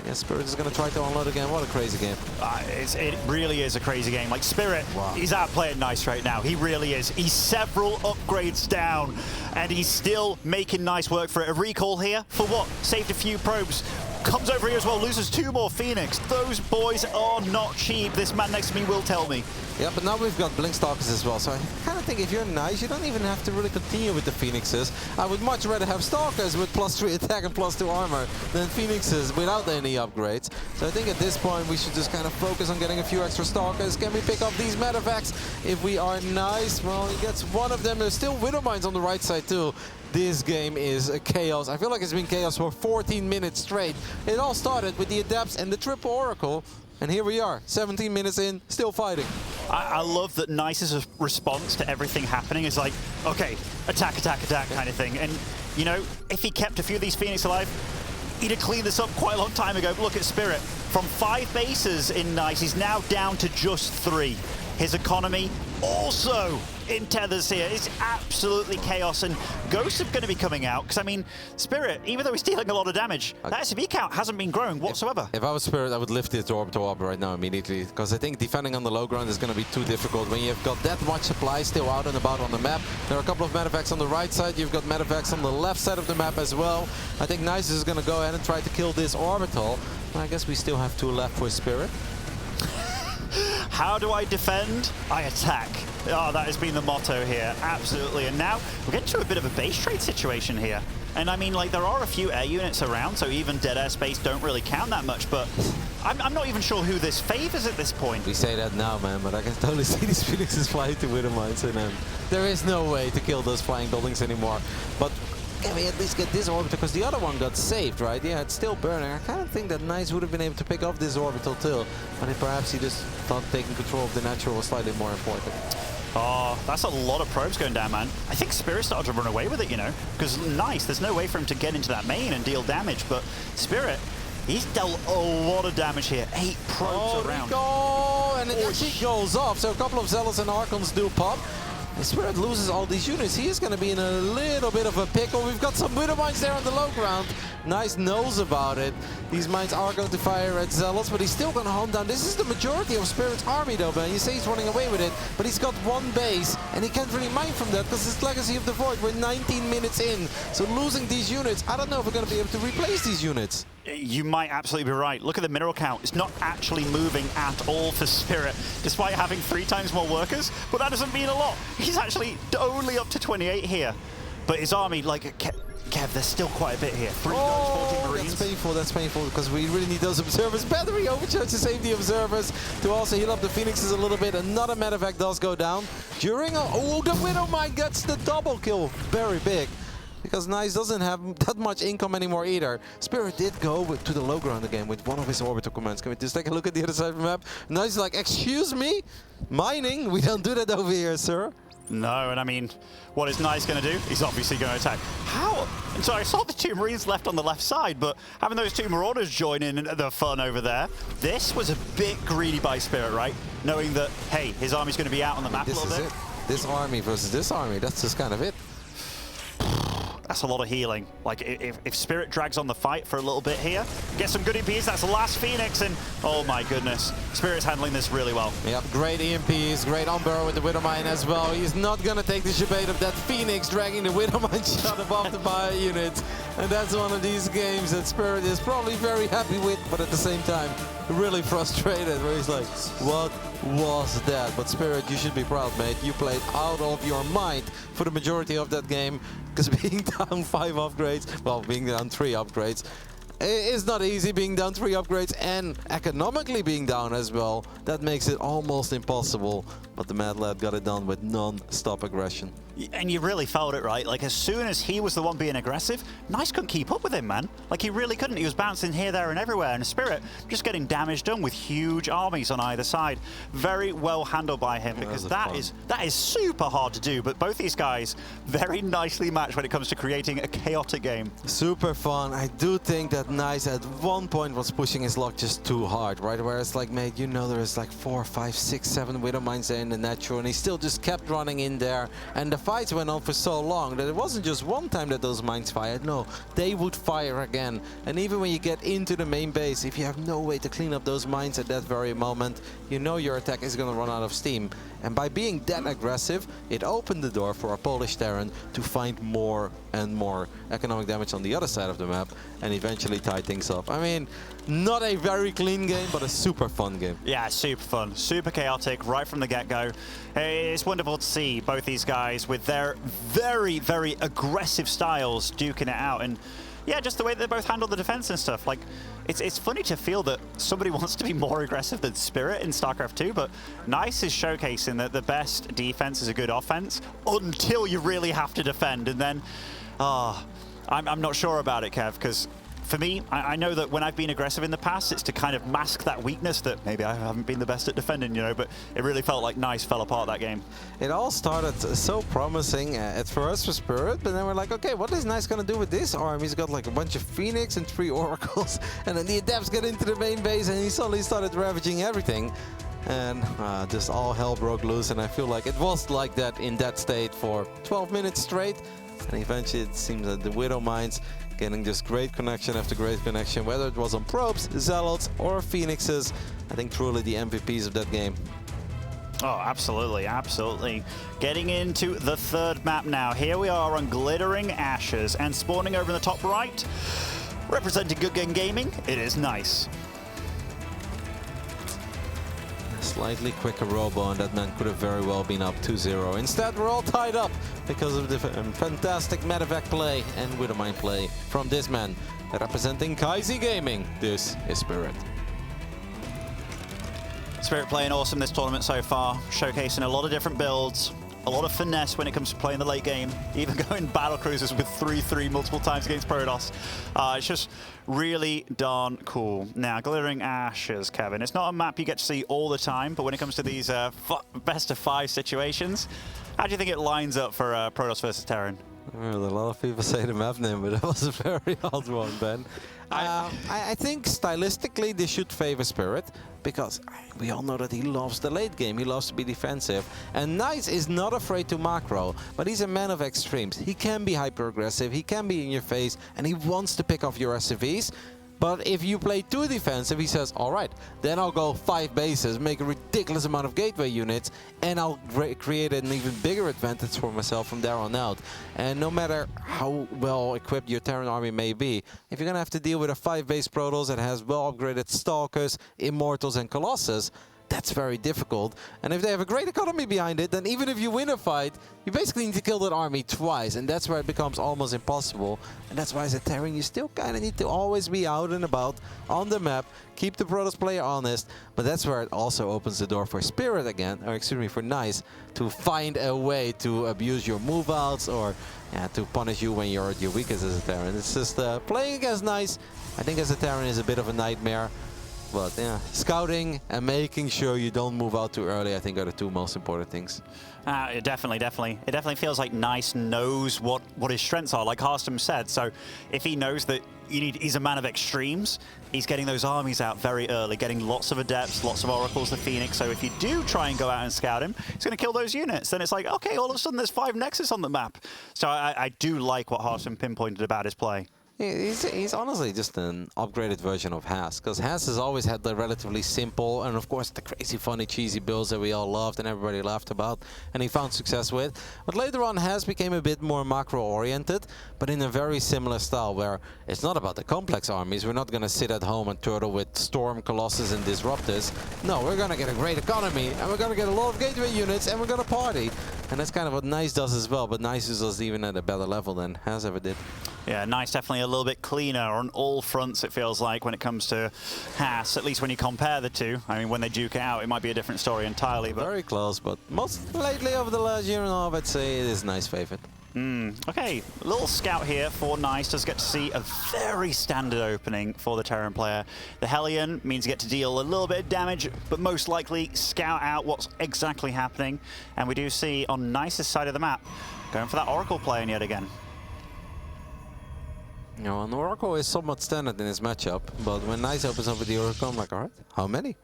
Yeah, Spirit is going to try to unload again. What a crazy game. It really is a crazy game. Like, Spirit, wow. He's outplaying Nice right now. He really is. He's several upgrades down, and he's still making Nice work for it. A recall here for what? Saved a few probes. Comes over here as well, loses 2 more Phoenix. Those boys are not cheap. This man next to me will tell me. Yeah, but now we've got Blink Stalkers as well, so I kind of think if you're Nice, you don't even have to really continue with the Phoenixes. I would much rather have Stalkers with +3 attack and +2 armor than Phoenixes without any upgrades. So I think at this point we should just kind of focus on getting a few extra Stalkers. Can we pick up these Metavacs if we are Nice? Well, he gets one of them. There's still Widow Mines on the right side too. This game is a chaos. I feel like it's been chaos for 14 minutes straight. It all started with the Adepts and the Triple Oracle. And here we are, 17 minutes in, still fighting. I love that Nice's response to everything happening is like, okay, attack, attack, attack kind of thing. And, you know, if he kept a few of these Phoenix alive, he'd have cleaned this up quite a long time ago. But look at Spirit. From 5 bases in Nice, he's now down to just 3. His economy also in tethers here. It's absolutely chaos, and Ghosts are going to be coming out because, I mean, Spirit, even though he's dealing a lot of damage, that SCV count hasn't been growing whatsoever. If I was Spirit, I would lift this orbital up right now immediately, because I think defending on the low ground is going to be too difficult when you've got that much supply still out and about on the map. There are a couple of Metavacs on the right side, you've got Metavacs on the left side of the map as well. I think Nice is going to go ahead and try to kill this orbital. I guess we still have 2 left for Spirit. How do I defend? I attack. Oh, that has been the motto here, absolutely. And now we're getting to a bit of a base trade situation here. And I mean, like, there are a few air units around, so even dead airspace don't really count that much, but I'm not even sure who this favors at this point. We say that now, man, but I can totally see these Phoenixes flying to Widow Mines, and there is no way to kill those flying buildings anymore. But can we at least get this orbital, because the other one got saved, right? Yeah, it's still burning. I kind of think that Nice would have been able to pick off this orbital too, but perhaps he just thought taking control of the natural was slightly more important. Oh, that's a lot of probes going down, man. I think Spirit started to run away with it, you know, because Nice, there's no way for him to get into that main and deal damage, but Spirit, he's dealt a lot of damage here. 8 probes around. And it actually goes off, so a couple of Zealots and Archons do pop. And Spirit loses all these units. He is going to be in a little bit of a pickle. We've got some Widow Mines there on the low ground. Nice knows about it. These mines are going to fire at Zealots, but he's still going to hunt down. This is the majority of Spirit's army, though, man. You say he's running away with it, but he's got 1 base, and he can't really mine from that because it's Legacy of the Void. We're 19 minutes in, so losing these units, I don't know if we're going to be able to replace these units. You might absolutely be right. Look at the mineral count. It's not actually moving at all for Spirit, despite having 3 times more workers, but that doesn't mean a lot. He's actually only up to 28 here. But his army, like, Kev, there's still quite a bit here. 3 guns, 14 Marines. That's painful, because we really need those observers. Battery overcharge to save the observers, to also heal up the Phoenixes a little bit. Another Medevac does go down. During the Widow Mine gets the double kill. Very big. Because Nice doesn't have that much income anymore either. Spirit did go to the low ground again with one of his orbital commands. Can we just take a look at the other side of the map? Nice is like, excuse me? Mining? We don't do that over here, sir. No, and I mean, what is Nice going to do? He's obviously going to attack. How? And so I saw the 2 Marines left on the left side, but having those 2 Marauders join in the fun over there, this was a bit greedy by Spirit, right? Knowing that, hey, his army's going to be out on the map a little bit. This army versus this army, that's just kind of it. That's a lot of healing. Like, if Spirit drags on the fight for a little bit here, get some good EMPs, that's the last Phoenix, and oh my goodness, Spirit's handling this really well. Yep, great EMPs, great on-barrel with the Widow Mine as well. He's not going to take the shebate of that Phoenix dragging the Widow Mine shot above the bio unit. And that's one of these games that Spirit is probably very happy with, but at the same time, really frustrated, where he's like, what was that? But Spirit, you should be proud, mate. You played out of your mind for the majority of that game, because being down 5 upgrades, well, being down 3 upgrades, it's not easy being down 3 upgrades and economically being down as well. That makes it almost impossible. But the Mad Lad got it done with non-stop aggression. And you really felt it, right? Like, as soon as he was the one being aggressive, Nice couldn't keep up with him, man. Like, he really couldn't. He was bouncing here, there, and everywhere. And Spirit just getting damage done with huge armies on either side. Very well handled by him, because that is super hard to do. But both these guys very nicely matched when it comes to creating a chaotic game. Super fun. I do think that Nice at one point was pushing his luck just too hard, right? Where it's like, mate, you know, there's like 4, 5, 6, 7 Widow Mines there in the natural, and he still just kept running in there. And the fights went on for so long that it wasn't just one time that those mines fired. No, they would fire again. And even when you get into the main base, if you have no way to clean up those mines at that very moment, you know your attack is going to run out of steam. And by being that aggressive, it opened the door for our Polish Terran to find more and more economic damage on the other side of the map and eventually tie things up. I mean, not a very clean game, but a super fun game. Yeah, super fun, super chaotic right from the get-go. It's wonderful to see both these guys with their very, very aggressive styles duking it out. And yeah, just the way they both handle the defense and stuff. Like, it's funny to feel that somebody wants to be more aggressive than Spirit in StarCraft 2, but Nice is showcasing that the best defense is a good offense until you really have to defend. And then, I'm not sure about it, Kev, because for me, I know that when I've been aggressive in the past, it's to kind of mask that weakness that maybe I haven't been the best at defending, you know, but it really felt like Nice fell apart that game. It all started so promising at first for Spirit, but then we're like, okay, what is Nice going to do with this arm? He's got like a bunch of Phoenix and 3 Oracles, and then the Adepts get into the main base, and he suddenly started ravaging everything. And just all hell broke loose, and I feel like it was like that in that state for 12 minutes straight. And eventually it seems that the Widow Mines getting just great connection after great connection, whether it was on Probes, Zealots, or Phoenixes. I think truly the MVPs of that game. Oh, absolutely, absolutely. Getting into the third map now. Here we are on Glittering Ashes, and spawning over in the top right, representing Good Game Gaming, it is Nice. Slightly quicker robo, and that man could have very well been up 2-0. Instead, we're all tied up because of the fantastic medevac play and Widowmine play from this man. Representing Kaizi Gaming, this is Spirit. Spirit playing awesome this tournament so far, showcasing a lot of different builds, a lot of finesse when it comes to playing the late game, even going battle cruisers with 3-3 multiple times against Protoss. It's just really darn cool. Now, Glittering Ashes, Kevin, it's not a map you get to see all the time, but when it comes to these best of 5 situations, how do you think it lines up for Protoss versus Terran? Well, a lot of people say the map name, but that was a very odd one, Ben. I think stylistically this should favor Spirit, because we all know that he loves the late game, he loves to be defensive. And Nice is not afraid to macro, but he's a man of extremes. He can be hyper-aggressive, he can be in your face, and he wants to pick off your SCVs. But if you play too defensive, he says, all right, then I'll go 5 bases, make a ridiculous amount of gateway units, and I'll create an even bigger advantage for myself from there on out. And no matter how well equipped your Terran army may be, if you're going to have to deal with a 5-base Protoss that has well upgraded Stalkers, Immortals, and Colossus, that's very difficult. And if they have a great economy behind it, then even if you win a fight, you basically need to kill that army twice, and that's where it becomes almost impossible. And that's why as a Terran, you still kind of need to always be out and about on the map, keep the Protoss player honest, but that's where it also opens the door for Spirit again, or excuse me, for Nice, to find a way to abuse your move outs or to punish you when you're at your weakest as a Terran. It's just playing against Nice, I think as a Terran is a bit of a nightmare. But yeah, scouting and making sure you don't move out too early, I think, are the 2 most important things. Definitely. It definitely feels like Nice knows what his strengths are, like Harstam said. So if he knows that he's a man of extremes, he's getting those armies out very early, getting lots of Adepts, lots of Oracles, the Phoenix. So if you do try and go out and scout him, he's going to kill those units. Then it's like, okay, all of a sudden there's 5 Nexus on the map. So I do like what Harstam pinpointed about his play. He's honestly just an upgraded version of Haas, because Haas has always had the relatively simple and of course the crazy funny cheesy builds that we all loved and everybody laughed about and he found success with. But later on Haas became a bit more macro oriented, but in a very similar style where it's not about the complex armies. We're not going to sit at home and turtle with Storm, Colossus and Disruptors. No, we're going to get a great economy and we're going to get a lot of gateway units and we're going to party. And that's kind of what Nice does as well, but Nice is us even at a better level than Haas ever did. Yeah, Nice definitely a little bit cleaner on all fronts, it feels like, when it comes to Haas, at least when you compare the two. I mean, when they duke it out, it might be a different story entirely. But very close, but most lately over the last year and a half, I'd say it is Nice favorite. Okay, a little scout here for Nice. Does get to see a very standard opening for the Terran player. The Hellion means you get to deal a little bit of damage, but most likely scout out what's exactly happening. And we do see on Nice's side of the map, going for that Oracle play yet again. You know, an Oracle is somewhat standard in this matchup, but when Nice opens up with the Oracle, I'm like, alright, how many?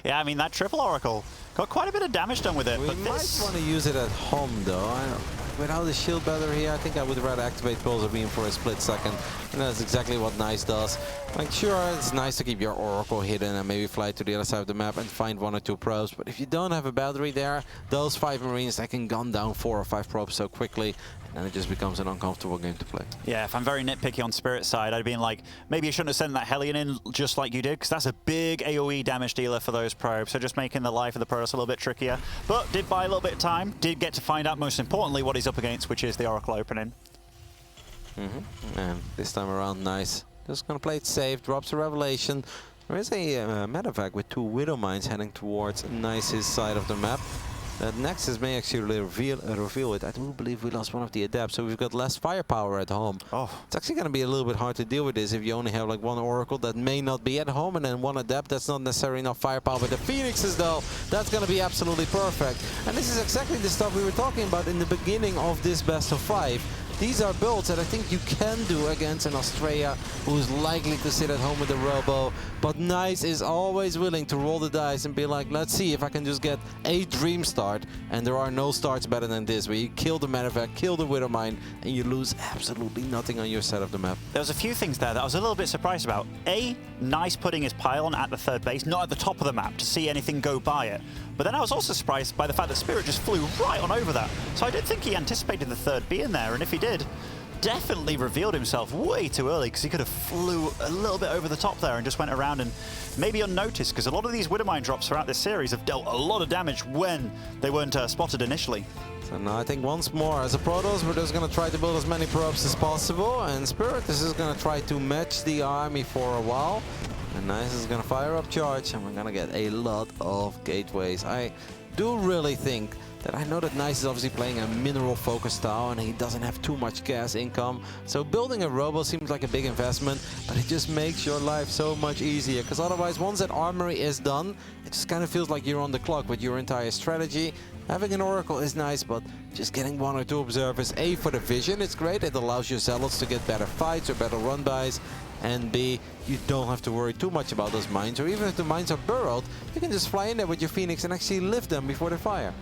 Yeah, I mean, that triple Oracle got quite a bit of damage done with it. We but might want to use it at home, though. Without the shield battery here, I think I would rather activate Pulse of Beam for a split second. And that's exactly what Nice does. Like, sure, it's nice to keep your Oracle hidden and maybe fly to the other side of the map and find 1 or 2 probes. But if you don't have a battery there, those 5 Marines, they can gun down 4 or 5 probes so quickly. And then it just becomes an uncomfortable game to play. Yeah, if I'm very nitpicky on Spirit's side, I'd been like, maybe you shouldn't have sent that Hellion in just like you did, because that's a big AoE damage dealer for those probes. So just making the life of the Protoss a little bit trickier. But did buy a little bit of time, did get to find out, most importantly, what he's up against, which is the Oracle opening. And this time around, Nice. Just gonna play it safe, drops a Revelation. There is a medevac with 2 Widow Mines heading towards Nice's side of the map. That Nexus may actually reveal it. I do believe we lost one of the adepts, so we've got less firepower at home. Oh. It's actually going to be a little bit hard to deal with this if you only have like 1 Oracle that may not be at home and then 1 adept that's not necessarily enough firepower. But the Phoenixes, though, that's going to be absolutely perfect. And this is exactly the stuff we were talking about in the beginning of this best of 5. These are builds that I think you can do against an Australia who's likely to sit at home with a Robo. But Nice is always willing to roll the dice and be like, let's see if I can just get a dream start. And there are no starts better than this, where you kill the medevac, kill the Widow Mine, and you lose absolutely nothing on your side of the map. There was a few things there that I was a little bit surprised about. Nice putting his pylon at the 3rd base, not at the top of the map, to see anything go by it. But then I was also surprised by the fact that Spirit just flew right on over that. So I didn't think he anticipated the 3rd being there, and if he did, definitely revealed himself way too early, because he could have flew a little bit over the top there and just went around and maybe unnoticed, because a lot of these Widow Mine drops throughout this series have dealt a lot of damage when they weren't spotted initially. So now I think once more, as a Protoss, we're just going to try to build as many probes as possible, and Spirit is just going to try to match the army for a while. And Nice is going to fire up charge, and we're going to get a lot of gateways. I do really think that I know that Nice is obviously playing a mineral-focused style, and he doesn't have too much gas income. So building a Robo seems like a big investment, but it just makes your life so much easier. Because otherwise, once that armory is done, it just kind of feels like you're on the clock with your entire strategy. Having an Oracle is nice, but just getting 1 or 2 observers, A, for the vision, it's great. It allows your Zealots to get better fights or better run-bys. And B, you don't have to worry too much about those mines, or even if the mines are burrowed, you can just fly in there with your Phoenix and actually lift them before they fire.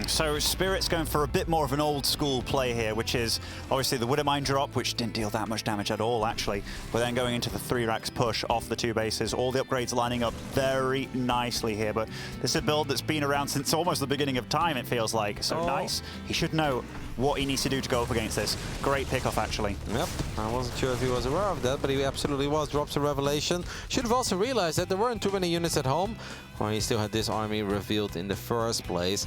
So Spirit's going for a bit more of an old school play here, which is obviously the Widow Mine drop, which didn't deal that much damage at all, actually. But then going into the 3 racks push off the 2 bases, all the upgrades lining up very nicely here. But this is a build that's been around since almost the beginning of time, it feels like. So Nice, he should know what he needs to do to go up against this. Great pickoff, actually. Yep, I wasn't sure if he was aware of that, but he absolutely was. Drops a Revelation. Should have also realized that there weren't too many units at home, or he still had this army revealed in the first place.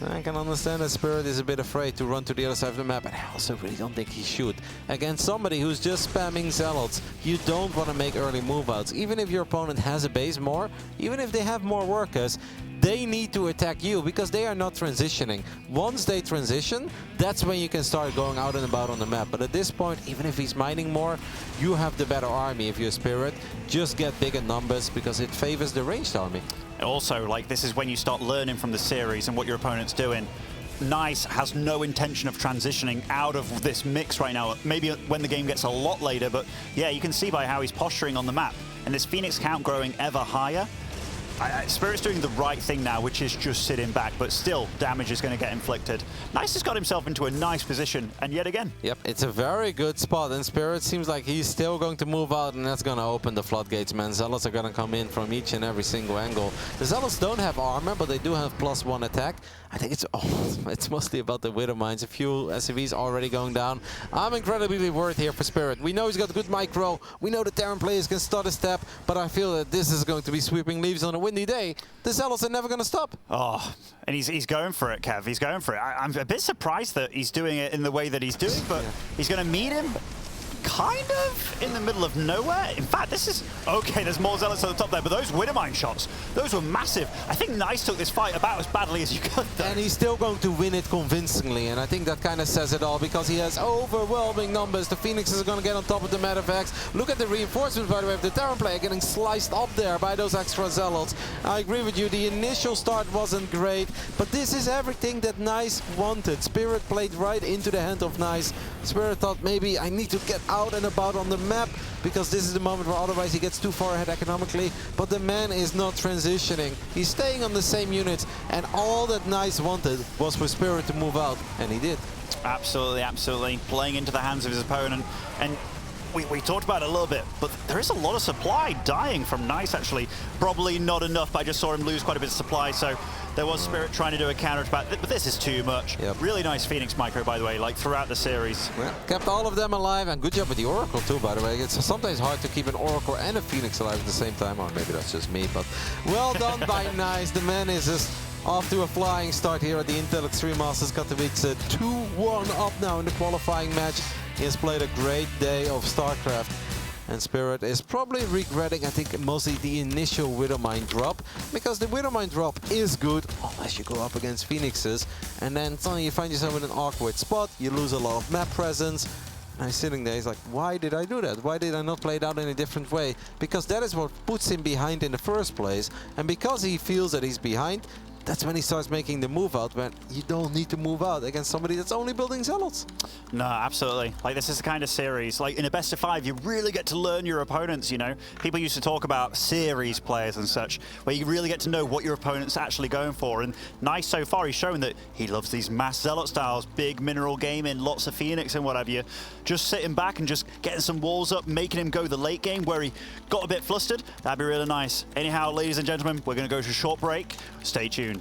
I can understand that Spirit is a bit afraid to run to the other side of the map, and I also really don't think he should. Against somebody who's just spamming Zealots, you don't want to make early move-outs. Even if your opponent has a base more, even if they have more workers, they need to attack you because they are not transitioning. Once they transition, that's when you can start going out and about on the map. But at this point, even if he's mining more, you have the better army if you're Spirit. Just get bigger numbers because it favors the ranged army. Also, like, this is when you start learning from the series and what your opponent's doing. Nice has no intention of transitioning out of this mix right now. Maybe when the game gets a lot later, but yeah, you can see by how he's posturing on the map. And this Phoenix count growing ever higher. Spirit's doing the right thing now, which is just sitting back, but still damage is going to get inflicted. Nice has got himself into a nice position, and yet again. Yep, it's a very good spot, and Spirit seems like he's still going to move out, and that's going to open the floodgates, man. Zealots are going to come in from each and every single angle. The Zealots don't have armor, but they do have +1 attack. I think it's mostly about the Widow Mines. A few SCVs already going down. I'm incredibly worried here for Spirit. We know he's got good micro. We know the Terran players can start a step, but I feel that this is going to be sweeping leaves on a windy day. The Zealots are never going to stop. Oh, and he's going for it, Kev. He's going for it. I'm a bit surprised that he's doing it in the way that he's doing, but he's going to meet him kind of in the middle of nowhere. In fact, this is... Okay, there's more Zealots at the top there, but those Widow Mine shots, those were massive. I think Nice took this fight about as badly as you could, though. And he's still going to win it convincingly, and I think that kind of says it all, because he has overwhelming numbers. The Phoenixes are going to get on top of the medevacs. Look at the reinforcements, by the way, of the Terran player getting sliced up there by those extra Zealots. I agree with you, the initial start wasn't great, but this is everything that Nice wanted. Spirit played right into the hand of Nice Spirit thought maybe I need to get out and about on the map because this is the moment where otherwise he gets too far ahead economically. But the man is not transitioning. He's staying on the same units, and all that Nice wanted was for Spirit to move out, and he did. Absolutely, absolutely. Playing into the hands of his opponent. And we talked about it a little bit, but there is a lot of supply dying from Nice, actually. Probably not enough, but I just saw him lose quite a bit of supply, so there was Spirit trying to do a counter attack, but this is too much. Yep. Really nice Phoenix micro, by the way, like throughout the series. Well, kept all of them alive, and good job with the Oracle too, by the way. It's sometimes hard to keep an Oracle and a Phoenix alive at the same time, or maybe that's just me, but well done by Nice. The man is just off to a flying start here at the Intel Extreme Masters Katowice. 2-1 up now in the qualifying match. He has played a great day of StarCraft. And Spirit is probably regretting, I think, mostly the initial Widowmine drop, because the Widowmine drop is good unless you go up against Phoenixes, and then suddenly you find yourself in an awkward spot, you lose a lot of map presence. And he's sitting there, he's like, why did I do that? Why did I not play it out in a different way? Because that is what puts him behind in the first place, and because he feels that he's behind, that's when he starts making the move out, when you don't need to move out against somebody that's only building zealots. No, absolutely. Like, this is the kind of series, like in a best of 5, you really get to learn your opponents, you know? People used to talk about series players and such, where you really get to know what your opponent's actually going for. And Nice so far, he's shown that he loves these mass zealot styles, big mineral gaming, lots of Phoenix and what have you. Just sitting back and just getting some walls up, making him go the late game where he got a bit flustered. That'd be really nice. Anyhow, ladies and gentlemen, we're going to go to a short break. Stay tuned.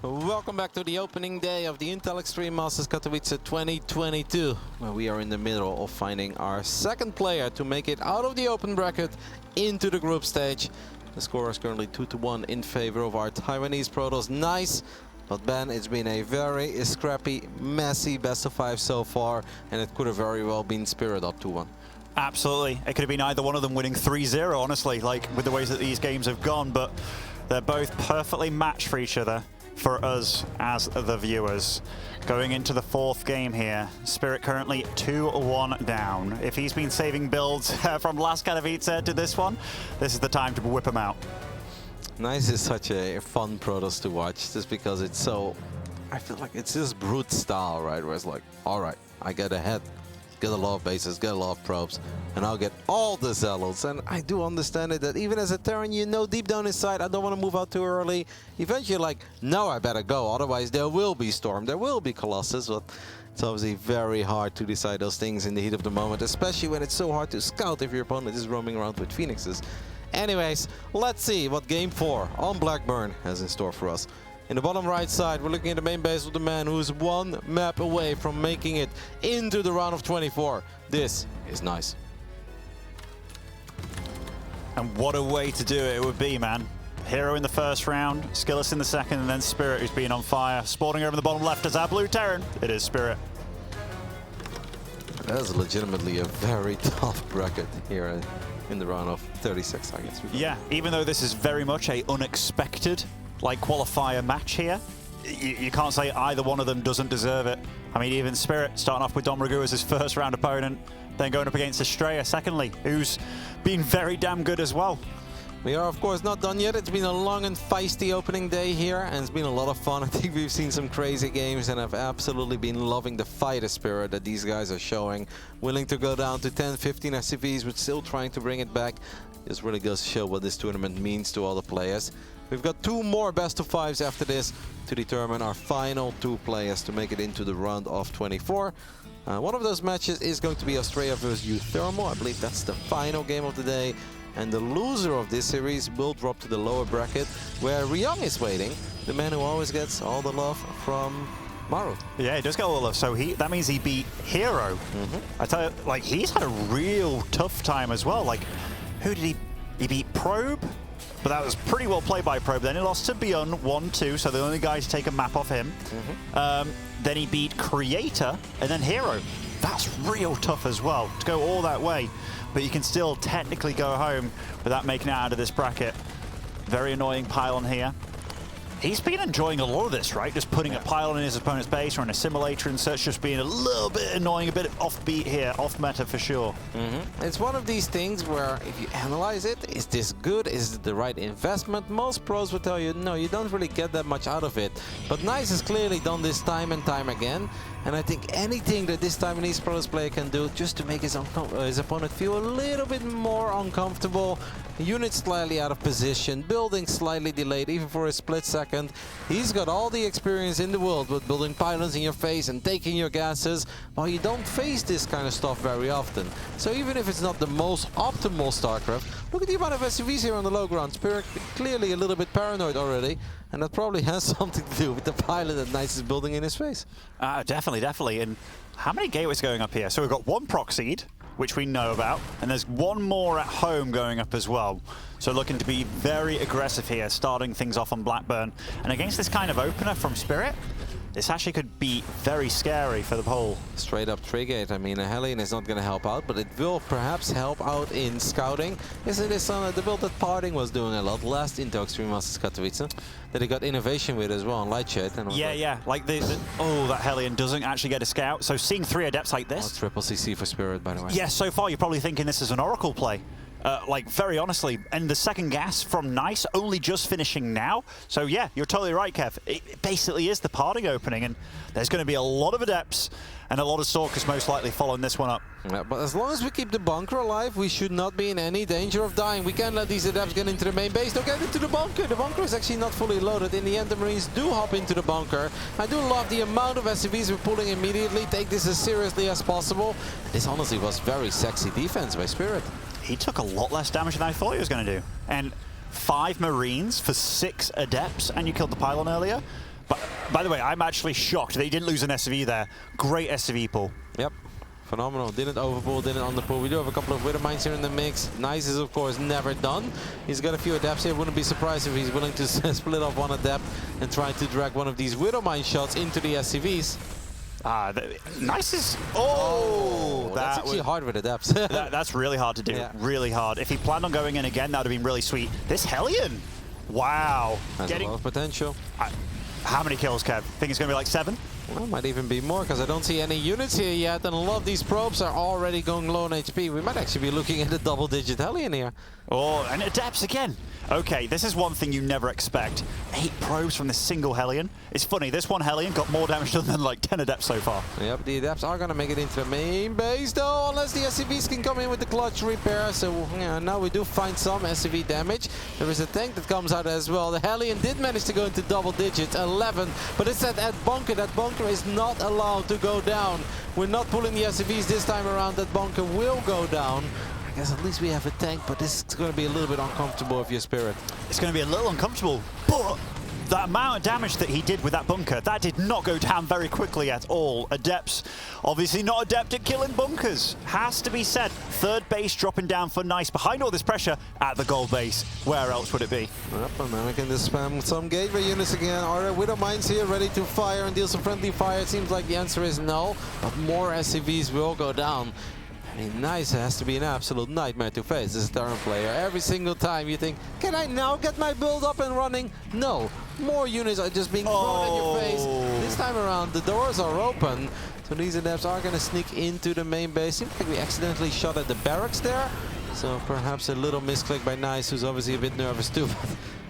Welcome back to the opening day of the Intel Extreme Masters Katowice 2022, where we are in the middle of finding our second player to make it out of the open bracket into the group stage. The score is currently 2-1 in favor of our Taiwanese Protoss. Nice, but Ben, it's been a very scrappy, messy best of 5 so far, and it could have very well been Spirit up 2-1. Absolutely. It could have been either one of them winning 3-0, honestly, like with the ways that these games have gone, but they're both perfectly matched for each other. For us as the viewers. Going into the fourth game here, Spirit currently 2-1 down. If he's been saving builds from last Katowice to this one, this is the time to whip him out. Nice is such a fun Protoss to watch, just because it's so, I feel like it's this brute style, right? Where it's like, all right, I get ahead, get a lot of bases, get a lot of probes, and I'll get all the zealots. And I do understand it that even as a Terran, you know deep down inside, I don't want to move out too early. Eventually you're like, no, I better go, otherwise there will be Storm, there will be Colossus. But it's obviously very hard to decide those things in the heat of the moment, especially when it's so hard to scout if your opponent is roaming around with Phoenixes. Anyways, let's see what Game 4 on Blackburn has in store for us. In the bottom right side, we're looking at the main base of the man who is one map away from making it into the round of 24. This is nice. And what a way to do it would be, man. Hero in the first round, Skillis in the second, and then Spirit, who's been on fire. Spawning over in the bottom left as our blue Terran. It is Spirit. That is legitimately a very tough bracket here in the round of 36, I guess. Yeah, even though this is very much a unexpected qualifier match here, you can't say either one of them doesn't deserve it. I mean, even Spirit starting off with Dom Ragu as his first round opponent, then going up against Estrella secondly, who's been very damn good as well. We are, of course, not done yet. It's been a long and feisty opening day here, and it's been a lot of fun. I think we've seen some crazy games, and I've absolutely been loving the fighter spirit that these guys are showing. Willing to go down to 10, 15 SCVs, but still trying to bring it back. This really goes to show what this tournament means to all the players. We've got 2 more best of 5s after this to determine our final 2 players to make it into the round of 24. One of those matches is going to be Australia versus Uthermal. I believe that's the final game of the day. And the loser of this series will drop to the lower bracket, where Ryong is waiting, the man who always gets all the love from Maru. Yeah, he does get all the love. So that means he beat Hero. I tell you, he's had a real tough time as well. Who did he beat? Probe? But that was pretty well played by Probe. Then he lost to Beyond 1-2, so the only guy to take a map off him. Then he beat Creator, and then Hero. That's real tough as well, to go all that way. But you can still technically go home without making it out of this bracket. Very annoying pylon here. He's been enjoying a lot of this, right? Just putting a pylon in his opponent's base or in a simulator and such, just being a little bit annoying, a bit offbeat here, off meta for sure. It's one of these things where if you analyze it, is this good? Is it the right investment? Most pros will tell you, no, you don't really get that much out of it. But Nice has clearly done this time and time again. And I think anything that this Taiwanese Protoss player can do just to make his opponent feel a little bit more uncomfortable, units slightly out of position, building slightly delayed, even for a split second. He's got all the experience in the world with building pylons in your face and taking your gases, while you don't face this kind of stuff very often. So even if it's not the most optimal StarCraft, look at the amount of SCVs here on the low ground. Spirit clearly a little bit paranoid already. And that probably has something to do with the pylon that Nice is building in his face. Definitely. And how many gateways going up here? So we've got 1 proxied, which we know about, and there's 1 more at home going up as well. So looking to be very aggressive here, starting things off on Blackburn. And against this kind of opener from Spirit, this actually could be very scary for the poll. Straight up Trigate. I mean, a Hellion is not going to help out, but it will perhaps help out in scouting. Isn't this the build that Parting was doing a lot last Intel Extreme Masters Katowice? That he got innovation with as well on Light Shade. Yeah. That Hellion doesn't actually get a scout. So seeing 3 adepts like this. Triple CC for Spirit, by the way. Yeah, so far you're probably thinking this is an Oracle play. Very honestly, and the second gas from Nice only just finishing now. So yeah, you're totally right, Kev. It basically is the parting opening, and there's going to be a lot of adepts and a lot of Stalkers most likely following this one up. Yeah, but as long as we keep the bunker alive, we should not be in any danger of dying. We can't let these adepts get into the main base. Don't get into the bunker. The bunker is actually not fully loaded. In the end, the Marines do hop into the bunker. I do love the amount of SCVs we're pulling immediately. Take this as seriously as possible. This honestly was very sexy defense by Spirit. He took a lot less damage than I thought he was going to do. And 5 Marines for 6 Adepts, and you killed the pylon earlier. But by the way, I'm actually shocked they didn't lose an SV there. Great SV pull. Yep. Phenomenal. Didn't overpull, didn't underpull. We do have a couple of Widow Mines here in the mix. Nice is, of course, never done. He's got a few adapts here. Wouldn't be surprised if he's willing to split off one adapt and try to drag one of these Widow Mine shots into the SCVs. Nice is... Oh! That's actually hard with adapts. That's really hard to do. Yeah. Really hard. If he planned on going in again, that would have been really sweet. This Hellion! Wow. Has a lot of potential. How many kills, Kev? Think it's going to be like 7? Well, might even be more, because I don't see any units here yet, and a lot of these probes are already going low on HP. We might actually be looking at a double-digit Hellion here. Oh, and adapts again. Okay, this is one thing you never expect. 8 probes from this single Hellion. It's funny, this one Hellion got more damage done than like 10 adapts so far. Yep, the adapts are going to make it into the main base, though, unless the SCVs can come in with the clutch repair. So, yeah, now we do find some SCV damage. There is a tank that comes out as well. The Hellion did manage to go into double digits, 11, but it's at that bunker. That bunker is not allowed to go down. We're not pulling the SCVs this time around. That bunker will go down. I guess at least we have a tank, but this is going to be a little bit uncomfortable if you're Spirit. It's going to be a little uncomfortable, but that amount of damage that he did with that bunker, that did not go down very quickly at all. Adepts, obviously not adept at killing bunkers. Has to be said. Third base dropping down for Nice behind all this pressure at the gold base. Where else would it be? Yep, and now we can just spam some gateway units again. Are there Widow Mines here ready to fire and deal some friendly fire? It seems like the answer is no, but more SCVs will go down. I mean, Nice has to be an absolute nightmare to face as a Terran player. Every single time you think, can I now get my build up and running? No, more units are just being thrown in your face. This time around, the doors are open, so these adepts are going to sneak into the main base. Seems like we accidentally shot at the barracks there, so perhaps a little misclick by Nice, who's obviously a bit nervous too.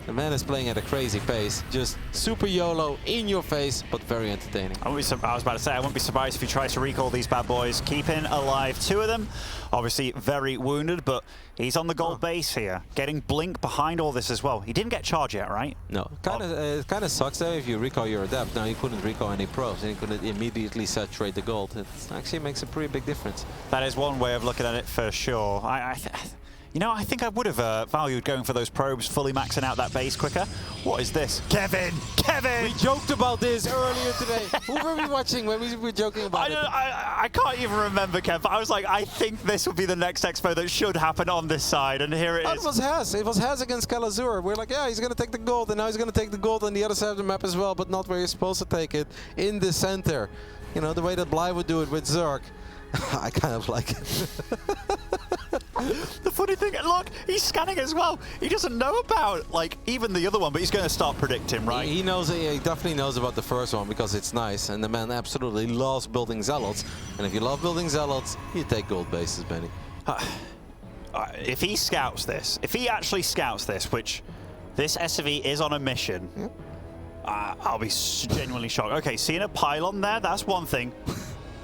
The man is playing at a crazy pace, just super YOLO, in your face, but very entertaining. I was about to say, I wouldn't be surprised if he tries to recall these bad boys. Keeping alive 2 of them, obviously very wounded, but he's on the gold base here, getting Blink behind all this as well. He didn't get charge yet, right? No, it kind of sucks though if you recall your adept. Now you couldn't recall any probes, and you couldn't immediately saturate the gold. It actually makes a pretty big difference. That is one way of looking at it for sure. You know, I think I would have valued going for those probes, fully maxing out that base quicker. What is this? Kevin! Kevin! We joked about this earlier today. Who were we watching when we were joking about it? I can't even remember, Kev, but I was like, I think this will be the next expo that should happen on this side, and here it is. It was Hez. It was Hez against Kalazur. We're like, yeah, he's going to take the gold, and now he's going to take the gold on the other side of the map as well, but not where you're supposed to take it, in the center. You know, the way that Bly would do it with Zerg. I kind of like it. The funny thing, look, he's scanning as well. He doesn't know about, like, even the other one, but he's going to start predicting, right? He knows, he definitely knows about the first one because it's nice, and the man absolutely loves building zealots. And if you love building zealots, you take gold bases, Benny. If he scouts this, if he actually scouts this, which this SV is on a mission, I'll be genuinely shocked. Okay, seeing a pylon there, that's one thing.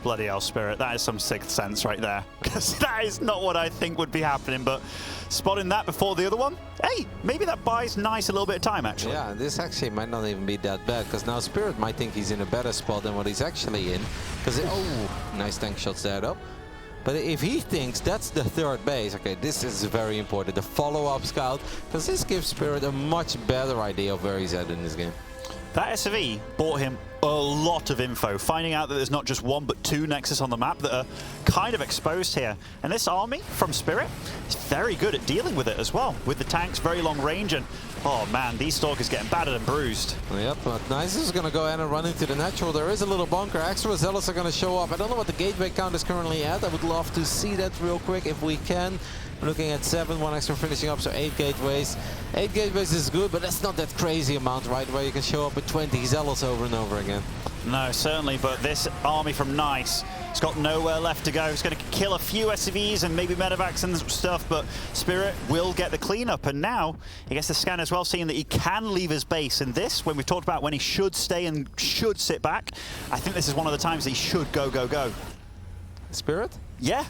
Bloody hell, Spirit, that is some sixth sense right there. Because that is not what I think would be happening, but spotting that before the other one, hey, maybe that buys Nice a little bit of time, actually. Yeah, this actually might not even be that bad, because now Spirit might think he's in a better spot than what he's actually in. Because, oh, nice tank shots there, though. But if he thinks that's the third base, okay, this is very important, the follow-up scout, because this gives Spirit a much better idea of where he's at in this game. That SV bought him a lot of info, finding out that there's not just 1 but 2 Nexus on the map that are kind of exposed here. And this army from Spirit is very good at dealing with it as well, with the tanks, very long range, and oh man, these Stalkers getting battered and bruised. Yep, but Nice is going to go ahead and run into the natural. There is a little bunker. Extra Zealots are going to show up. I don't know what the gateway count is currently at. I would love to see that real quick if we can. We're looking at 7, 1 extra finishing up, so 8 gateways. 8 gateways is good, but that's not that crazy amount, right? Where you can show up with 20 Zealots over and over again. No, certainly, but this army from Nice, it's got nowhere left to go. It's going to kill a few SCVs and maybe medevacs and stuff, but Spirit will get the cleanup. And now he gets the scan as well, seeing that he can leave his base. And this, when we've talked about when he should stay and should sit back, I think this is one of the times he should go, go, go. Spirit? Yeah.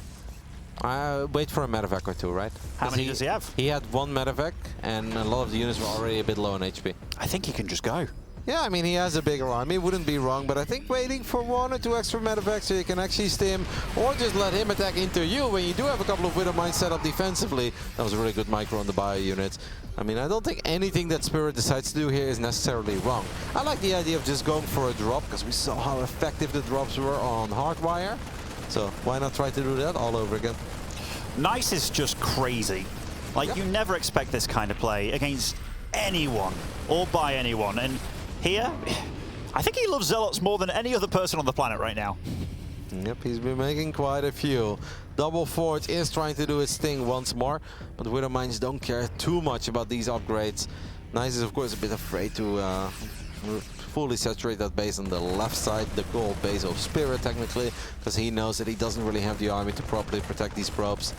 Wait for a medevac or 2, right? How many does he have? He had 1 medevac, and a lot of the units were already a bit low on HP. I think he can just go. Yeah, I mean, he has a bigger army, wouldn't be wrong, but I think waiting for 1 or 2 extra medevacs so you can actually stim, or just let him attack into you when you do have a couple of Widow Mines set up defensively. That was a really good micro on the bio units. I mean, I don't think anything that Spirit decides to do here is necessarily wrong. I like the idea of just going for a drop, because we saw how effective the drops were on Hardwire. So why not try to do that all over again? Nice is just crazy. Like, you never expect this kind of play against anyone or by anyone. And here, I think he loves Zealots more than any other person on the planet right now. Yep, he's been making quite a few. Double Forge is trying to do its thing once more, but Widow Mines don't care too much about these upgrades. Nice is of course a bit afraid to fully saturate that base on the left side, the gold base of Spirit technically, because he knows that he doesn't really have the army to properly protect these probes.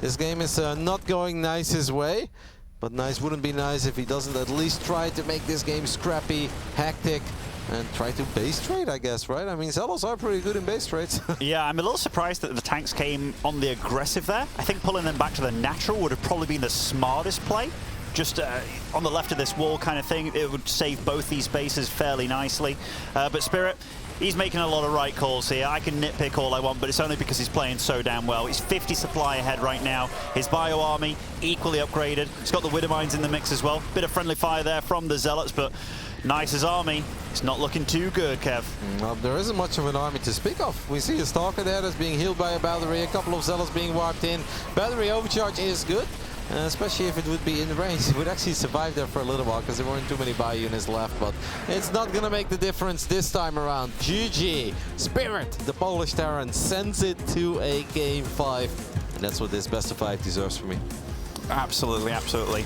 This game is not going Nice's way. But Nice wouldn't be nice if he doesn't at least try to make this game scrappy, hectic, and try to base trade, I guess, right? I mean, Zealots are pretty good in base trades. Yeah, I'm a little surprised that the tanks came on the aggressive there. I think pulling them back to the natural would have probably been the smartest play. Just on the left of this wall kind of thing, it would save both these bases fairly nicely. But Spirit, he's making a lot of right calls here. I can nitpick all I want, but it's only because he's playing so damn well. He's 50 supply ahead right now. His bio army equally upgraded. He's got the Widow Mines in the mix as well. Bit of friendly fire there from the Zealots, but Nice's army is not looking too good, Kev. Well, there isn't much of an army to speak of. We see a Stalker there that's being healed by a battery, a couple of Zealots being warped in. Battery overcharge is good. Especially if it would be in range. It would actually survive there for a little while because there weren't too many bio units left, but it's not gonna make the difference this time around. GG. Spirit, the Polish Terran, sends it to a game 5. And that's what this best of 5 deserves for me. Absolutely, absolutely.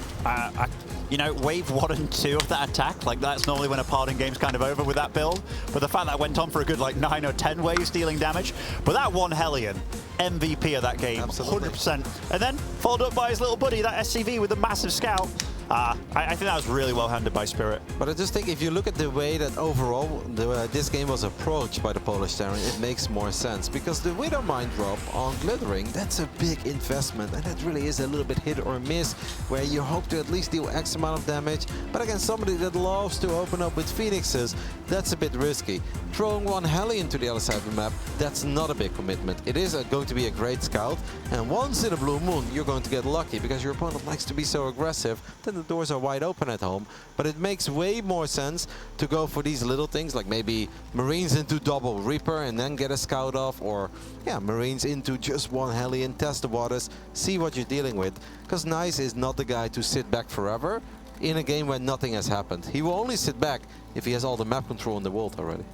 You know, wave 1 and 2 of that attack, like that's normally when a parting game's kind of over with that build. But the fact that went on for a good like 9 or 10 waves dealing damage. But that one Hellion, MVP of that game, absolutely. 100%. And then followed up by his little buddy, that SCV with a massive scout. I think that was really well handled by Spirit. But I just think if you look at the way that overall this game was approached by the Polish Terran, it makes more sense. Because the Widow Mine drop on Glittering, that's a big investment. And that really is a little bit hit or miss, where you hope to at least deal X amount of damage. But against somebody that loves to open up with Phoenixes, that's a bit risky. Throwing one Hellion to the other side of the map, that's not a big commitment. It is going to be a great scout. And once in a blue moon, you're going to get lucky because your opponent likes to be so aggressive. Then the doors are wide open at home, but it makes way more sense to go for these little things like maybe Marines into double Reaper and then get a scout off, or yeah, Marines into just one Hellion, test the waters, see what you're dealing with, because Nice is not the guy to sit back forever in a game when nothing has happened. He will only sit back if he has all the map control in the world already.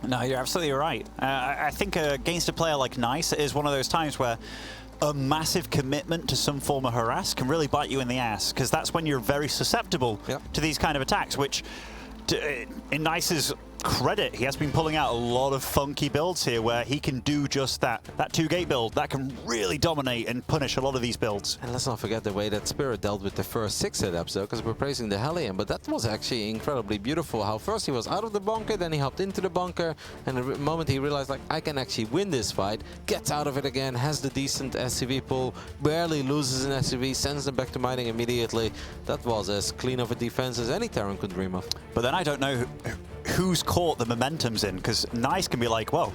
No, you're absolutely right. I think against a player like Nice, it is one of those times where a massive commitment to some form of harass can really bite you in the ass, because that's when you're very susceptible to these kind of attacks, which in Nice's credit, he has been pulling out a lot of funky builds here where he can do just that. That 2-gate build, that can really dominate and punish a lot of these builds. And let's not forget the way that Spirit dealt with the first 6 setups, though, because we're praising the Hellion, but that was actually incredibly beautiful. How first he was out of the bunker, then he hopped into the bunker, and the moment he realized, like, I can actually win this fight, gets out of it again, has the decent SCV pull, barely loses an SCV, sends them back to mining immediately. That was as clean of a defense as any Terran could dream of. But then I don't know who's caught the momentum's in, because Nice can be like, well,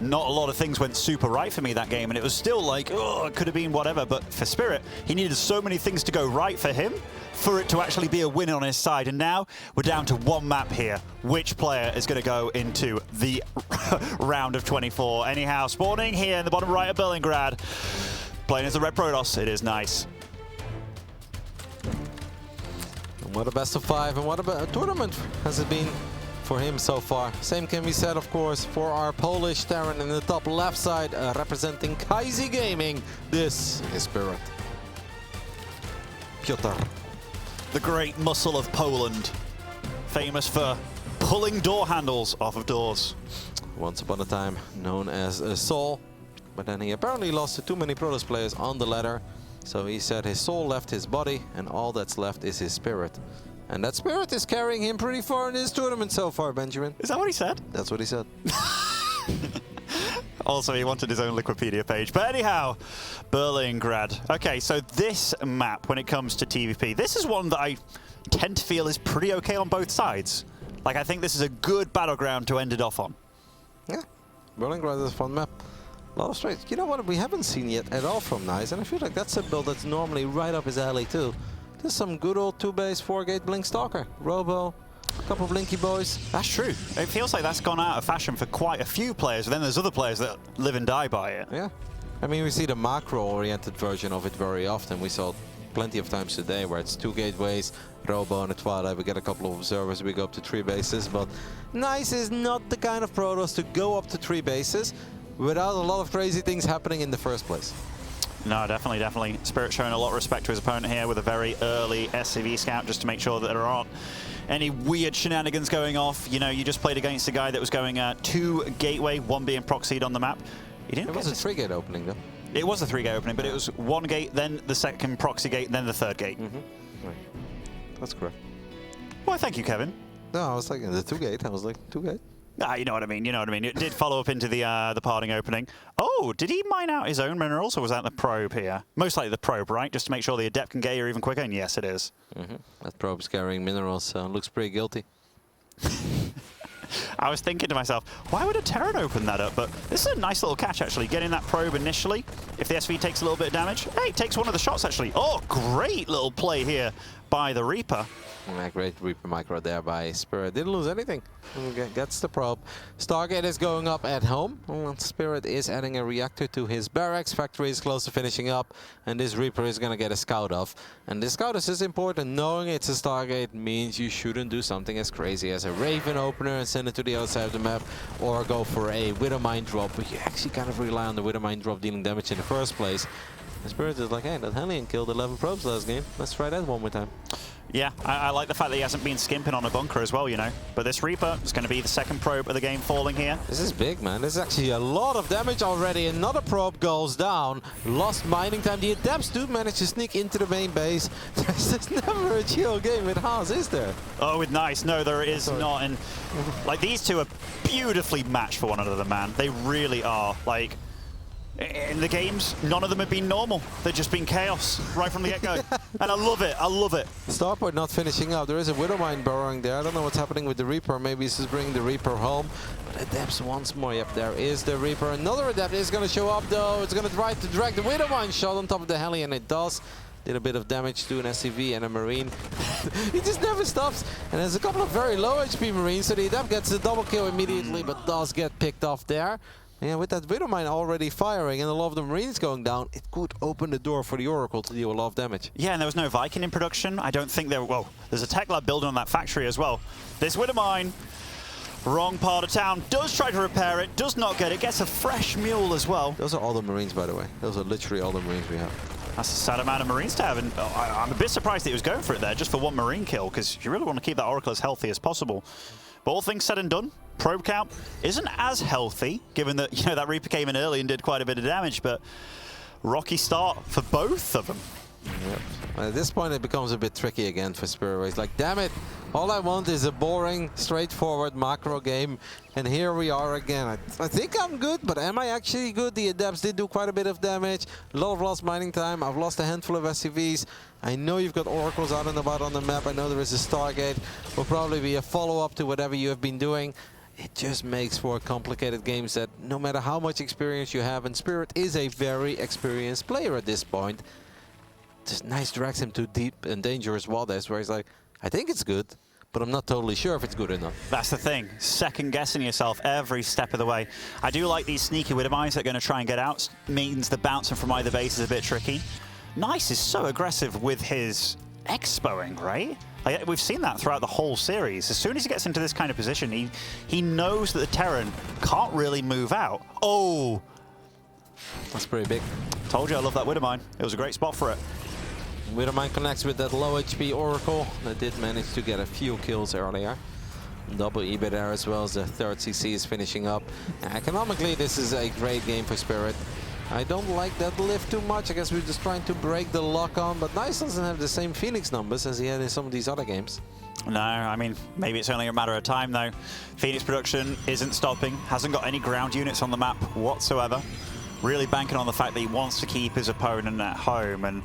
not a lot of things went super right for me that game, and it was still like, oh, it could have been whatever. But for Spirit, he needed so many things to go right for him for it to actually be a win on his side. And now we're down to one map here. Which player is going to go into the round of 24? Anyhow, spawning here in the bottom right of Berlingrad, playing as the Red Protoss, it is Nice. And what a best of 5, and what a tournament has it been for him so far. Same can be said, of course, for our Polish Terran in the top left side, representing Kaisi Gaming. This is Spirit. Piotr. The great muscle of Poland, famous for pulling door handles off of doors. Once upon a time known as Sol, but then he apparently lost to too many Protoss players on the ladder. So he said his soul left his body, and all that's left is his spirit. And that spirit is carrying him pretty far in this tournament so far, Benjamin. Is that what he said? That's what he said. Also, he wanted his own Wikipedia page. But anyhow, Berlingrad. Okay, so this map, when it comes to TVP, this is one that I tend to feel is pretty okay on both sides. Like, I think this is a good battleground to end it off on. Yeah, Berlingrad is a fun map. A lot of straights. You know what we haven't seen yet at all from Nice, and I feel like that's a build that's normally right up his alley too. There's some good old 2-base 4-gate Blink Stalker. Robo, a couple of Blinky boys. That's true. It feels like that's gone out of fashion for quite a few players, but then there's other players that live and die by it. Yeah. I mean, we see the macro-oriented version of it very often. We saw plenty of times today where it's 2 gateways, Robo and a Twilight. We get a couple of observers, we go up to 3 bases, but Nice is not the kind of Protoss to go up to 3 bases without a lot of crazy things happening in the first place. No, definitely. Spirit showing a lot of respect to his opponent here with a very early SCV scout just to make sure that there aren't any weird shenanigans going off. You know, you just played against a guy that was going 2 gateway, 1 being proxied on the map. He didn't. It was a 3-gate opening though. It was a 3-gate opening, but it was 1 gate, then the second proxy gate, then the 3rd gate. Right. That's correct. Well, thank you, Kevin. No, I was like the 2-gate. I was like 2-gate. Ah, you know what I mean. You know what I mean. It did follow up into the parting opening. Oh, did he mine out his own minerals, or was that the probe here? Most likely the probe, right? Just to make sure the adept can get here even quicker. And yes, it is. That probe's carrying minerals, so looks pretty guilty. I was thinking to myself, why would a Terran open that up? But this is a nice little catch, actually. Getting that probe initially. If the SV takes a little bit of damage, hey, it takes one of the shots, actually. Oh, great little play here by the Reaper. Yeah, great Reaper micro there by Spirit. Didn't lose anything. Gets the probe. Stargate is going up at home. Well, Spirit is adding a reactor to his barracks. Factory is close to finishing up. And this Reaper is going to get a scout off. And this scout is important. Knowing it's a Stargate means you shouldn't do something as crazy as a Raven opener and send it to the other side of the map. Or go for a Widowmine drop. But you actually kind of rely on the Widowmine drop dealing damage in the first place. And Spirit is like, hey, that Hellion killed 11 probes last game. Let's try that one more time. Yeah, I like the fact that he hasn't been skimping on a bunker as well, you know. But this Reaper is going to be the second probe of the game falling here. This is big, man. This is actually a lot of damage already. Another probe goes down. Lost mining time. The Adepts do manage to sneak into the main base. There's never a chill game with Haas, is there? Oh, with Nice. No, there is not. And like, these two are beautifully matched for one another, man. They really are. Like, in the games, none of them have been normal. They've just been chaos right from the get-go. And I love it. I love it. Starport not finishing up. There is a Widowmine burrowing there. I don't know what's happening with the Reaper. Maybe this is bringing the Reaper home. But Adepts once more. Yep, there is the Reaper. Another Adept is going to show up, though. It's going to try to drag the Widowmine shot on top of the Hellion. It does. Did a bit of damage to an SCV and a Marine. He just never stops. And there's a couple of very low HP Marines. So the Adept gets the double kill immediately, but does get picked off there. Yeah, with that Widowmine already firing and a lot of the Marines going down, it could open the door for the Oracle to deal a lot of damage. Yeah, and there was no Viking in production. I don't think there... Well, there's a tech lab building on that factory as well. This Widowmine, wrong part of town, does try to repair it, does not get it, gets a fresh mule as well. Those are all the Marines, by the way. Those are literally all the Marines we have. That's a sad amount of Marines to have, and I'm a bit surprised that he was going for it there, just for 1 Marine kill, because you really want to keep that Oracle as healthy as possible. But all things said and done, probe count isn't as healthy, given that, you know, that Reaper came in early and did quite a bit of damage, but rocky start for both of them. Yep. At this point, it becomes a bit tricky again for Spirit. He's like, damn it, all I want is a boring, straightforward macro game, and here we are again. I think I'm good, but am I actually good? The Adepts did do quite a bit of damage, a lot of lost mining time. I've lost a handful of SCVs. I know you've got Oracles out and about on the map. I know there is a Stargate. Will probably be a follow-up to whatever you have been doing. It just makes for complicated games that no matter how much experience you have, and Spirit is a very experienced player at this point, just Nice drags him to deep and dangerous waters where he's like, I think it's good, but I'm not totally sure if it's good enough. That's the thing, second guessing yourself every step of the way. I do like these sneaky Widowmines that are going to try and get out. Means the bouncing from either base is a bit tricky. Nice is so aggressive with his expoing, right? Like, we've seen that throughout the whole series. As soon as he gets into this kind of position, he knows that the Terran can't really move out. Oh! That's pretty big. Told you I love that Widowmine. It was a great spot for it. Widowmine connects with that low HP Oracle. That did manage to get a few kills earlier. Double EBIT there as well as the third CC is finishing up. Economically, this is a great game for Spirit. I don't like that lift too much. I guess we're just trying to break the lock on, but Nice doesn't have the same Phoenix numbers as he had in some of these other games. No, I mean, maybe it's only a matter of time though. Phoenix production isn't stopping, hasn't got any ground units on the map whatsoever. Really banking on the fact that he wants to keep his opponent at home, and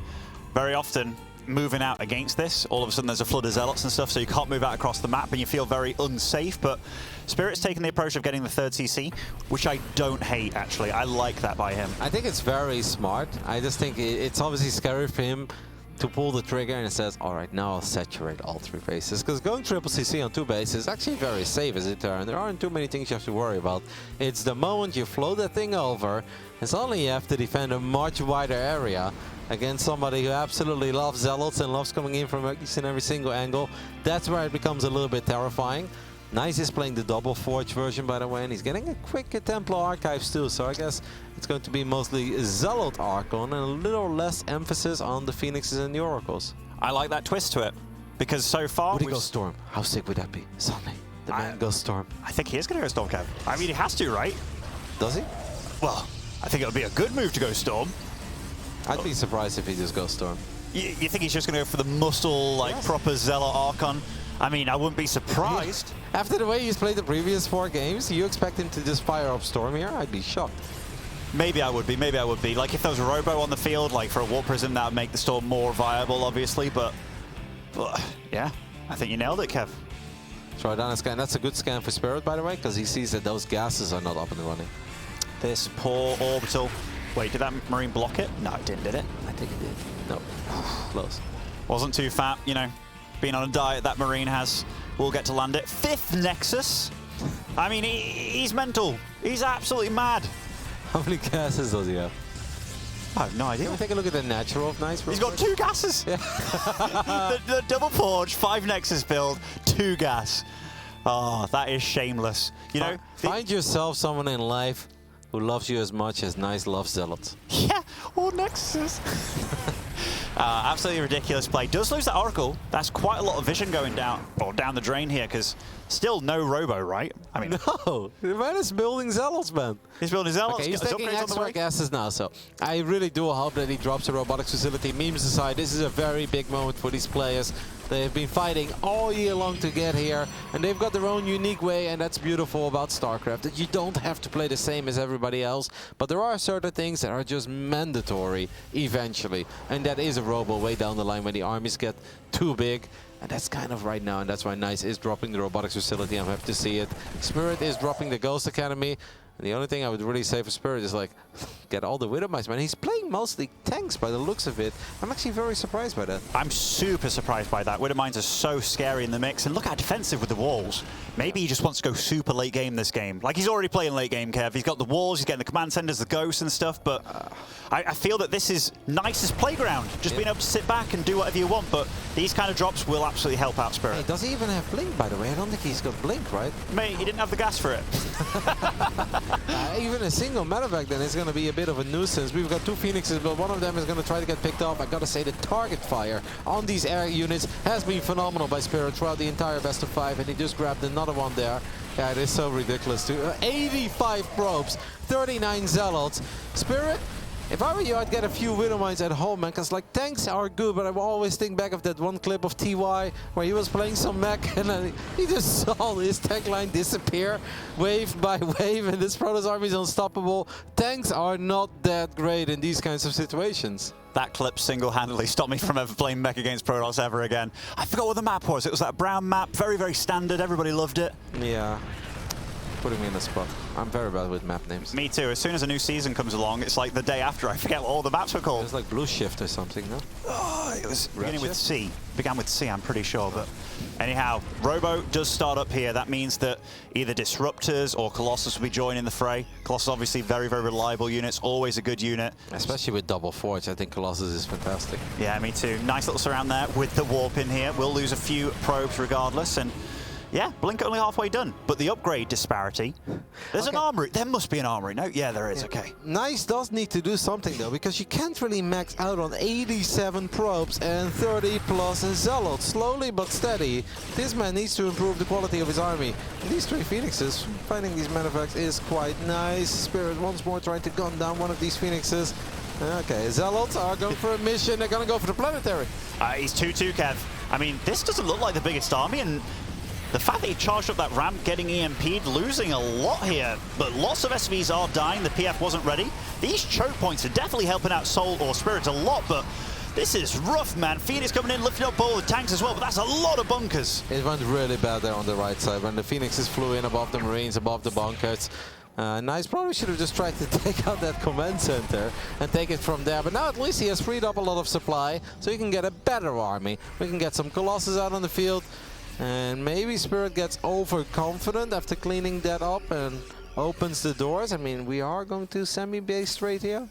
very often moving out against this. All of a sudden there's a flood of zealots and stuff, so you can't move out across the map and you feel very unsafe. But Spirit's taken the approach of getting the third CC, which I don't hate, actually. I like that by him. I think it's very smart. I just think it's obviously scary for him to pull the trigger and it says, all right, now I'll saturate all 3 bases. Because going triple CC on 2 bases is actually very safe as a turn. There aren't too many things you have to worry about. It's the moment you flow that thing over, and suddenly you have to defend a much wider area against somebody who absolutely loves zealots and loves coming in from each and every single angle. That's where it becomes a little bit terrifying. Nice is playing the double forge version, by the way, and he's getting a quick Templar Archives too, so I guess it's going to be mostly Zealot Archon and a little less emphasis on the Phoenixes and the Oracles. I like that twist to it, because so far... Would he go Storm? How sick would that be? Suddenly, the man goes Storm. I think he is going to go Storm, Kev. I mean, he has to, right? Does he? Well, I think it would be a good move to go Storm. I'd be surprised if he just goes Storm. You think he's just going to go for the muscle, like, proper Zealot Archon? I mean, I wouldn't be surprised. After the way he's played the previous 4 games, you expect him to just fire up Storm here? I'd be shocked. Maybe I would be, maybe I would be. Like, if there was a Robo on the field, like, for a Warp Prism, that would make the Storm more viable, obviously, but yeah, I think you nailed it, Kev. Try down a scan. That's a good scan for Spirit, by the way, because he sees that those gases are not up and running. This poor orbital. Wait, did that Marine block it? No, it didn't, did it? I think it did. No. Close. Wasn't too fat, you know. Being on a diet that Marine has, will get to land it. 5th Nexus. I mean, he's mental. He's absolutely mad. How many gases does he have? I have no idea. Can we take a look at the natural of Nice? He's got 2 gases. Yeah. the double forge, 5 Nexus build, 2 gas. Oh, that is shameless. You know, find yourself someone in life who loves you as much as Nice loves Zealots. Yeah, or Nexus. Absolutely ridiculous play. Does lose that Oracle. That's quite a lot of vision going down the drain here, because still no Robo, right? I mean, no, the man is building Zealots, man. He's building Zealots. Okay, he's taking extra gases now, so I really do hope that he drops a robotics facility. Memes aside, this is a very big moment for these players. They have been fighting all year long to get here, and they've got their own unique way, and that's beautiful about StarCraft, that you don't have to play the same as everybody else, but there are certain things that are just mandatory eventually, and that is a Robo way down the line when the armies get too big. And that's kind of right now, and that's why Nice is dropping the robotics facility. I'm happy to see it. Spirit is dropping the Ghost Academy. And the only thing I would really say for Spirit is, like, get all the Widowmice, man. He's playing mostly tanks by the looks of it. I'm actually very surprised by that. I'm super surprised by that. Widowmines are so scary in the mix. And look how defensive with the walls. Maybe he just wants to go super late game this game. Like, he's already playing late game, Kev. He's got the walls, he's getting the command centers, the ghosts and stuff. But I feel that this is Nice's playground. Just being able to sit back and do whatever you want. But these kind of drops will absolutely help out Spirit. Hey, does he even have Blink, by the way? I don't think he's got Blink, right? Mate, he didn't have the gas for it. Even a single medevac then is going to be a bit of a nuisance. We've got 2 Phoenixes, but one of them is going to try to get picked off. I got to say, the target fire on these air units has been phenomenal by Spirit throughout the entire best of 5, and he just grabbed another one there. Yeah, it is so ridiculous too. 85 probes, 39 Zealots. Spirit, if I were you, I'd get a few Widowmines at home, man, because like tanks are good, but I will always think back of that one clip of TY where he was playing some mech and he just saw his tank line disappear wave by wave, and this Protoss army is unstoppable. Tanks are not that great in these kinds of situations. That clip single-handedly stopped me from ever playing mech against Protoss ever again. I forgot what the map was. It was that brown map, very, very standard. Everybody loved it. Yeah. Putting me in the spot. I'm very bad with map names. Me too. As soon as a new season comes along, it's like the day after. I forget what all the maps were called. It was like Blue Shift or something, no? Oh, it was beginning with C. Began with C, I'm pretty sure. But anyhow, Robo does start up here. That means that either Disruptors or Colossus will be joining the fray. Colossus obviously very, very reliable units. Always a good unit. Especially with double forge. I think Colossus is fantastic. Yeah, me too. Nice little surround there with the warp in here. We'll lose a few probes regardless. And yeah, Blink only halfway done. But the upgrade disparity, there's an armory. There must be an armory. No, yeah, there is. Okay. Nice does need to do something, though, because you can't really max out on 87 probes and 30 plus Zealots. Slowly but steady, this man needs to improve the quality of his army. And these 3 Phoenixes, finding these manufacts is quite nice. Spirit once more trying to gun down one of these Phoenixes. Okay, Zealots are going for a mission. They're going to go for the planetary. He's 2-2, Kev. I mean, this doesn't look like the biggest army, and the fact that he charged up that ramp, getting EMP'd, losing a lot here, but lots of SVs are dying. The PF wasn't ready. These choke points are definitely helping out Soul or Spirit a lot, but This is rough, man. Phoenix coming in, lifting up all the tanks as well, but that's a lot of bunkers. It went really bad there on the right side when the Phoenixes flew in above the Marines, above the bunkers. Nice probably should have just tried to take out that command center and take it from there. But now at least he has freed up a lot of supply, so he can get a better army. We can get some Colossus out on the field. And maybe Spirit gets overconfident after cleaning that up and opens the doors. I mean, we are going to semi-base straight here.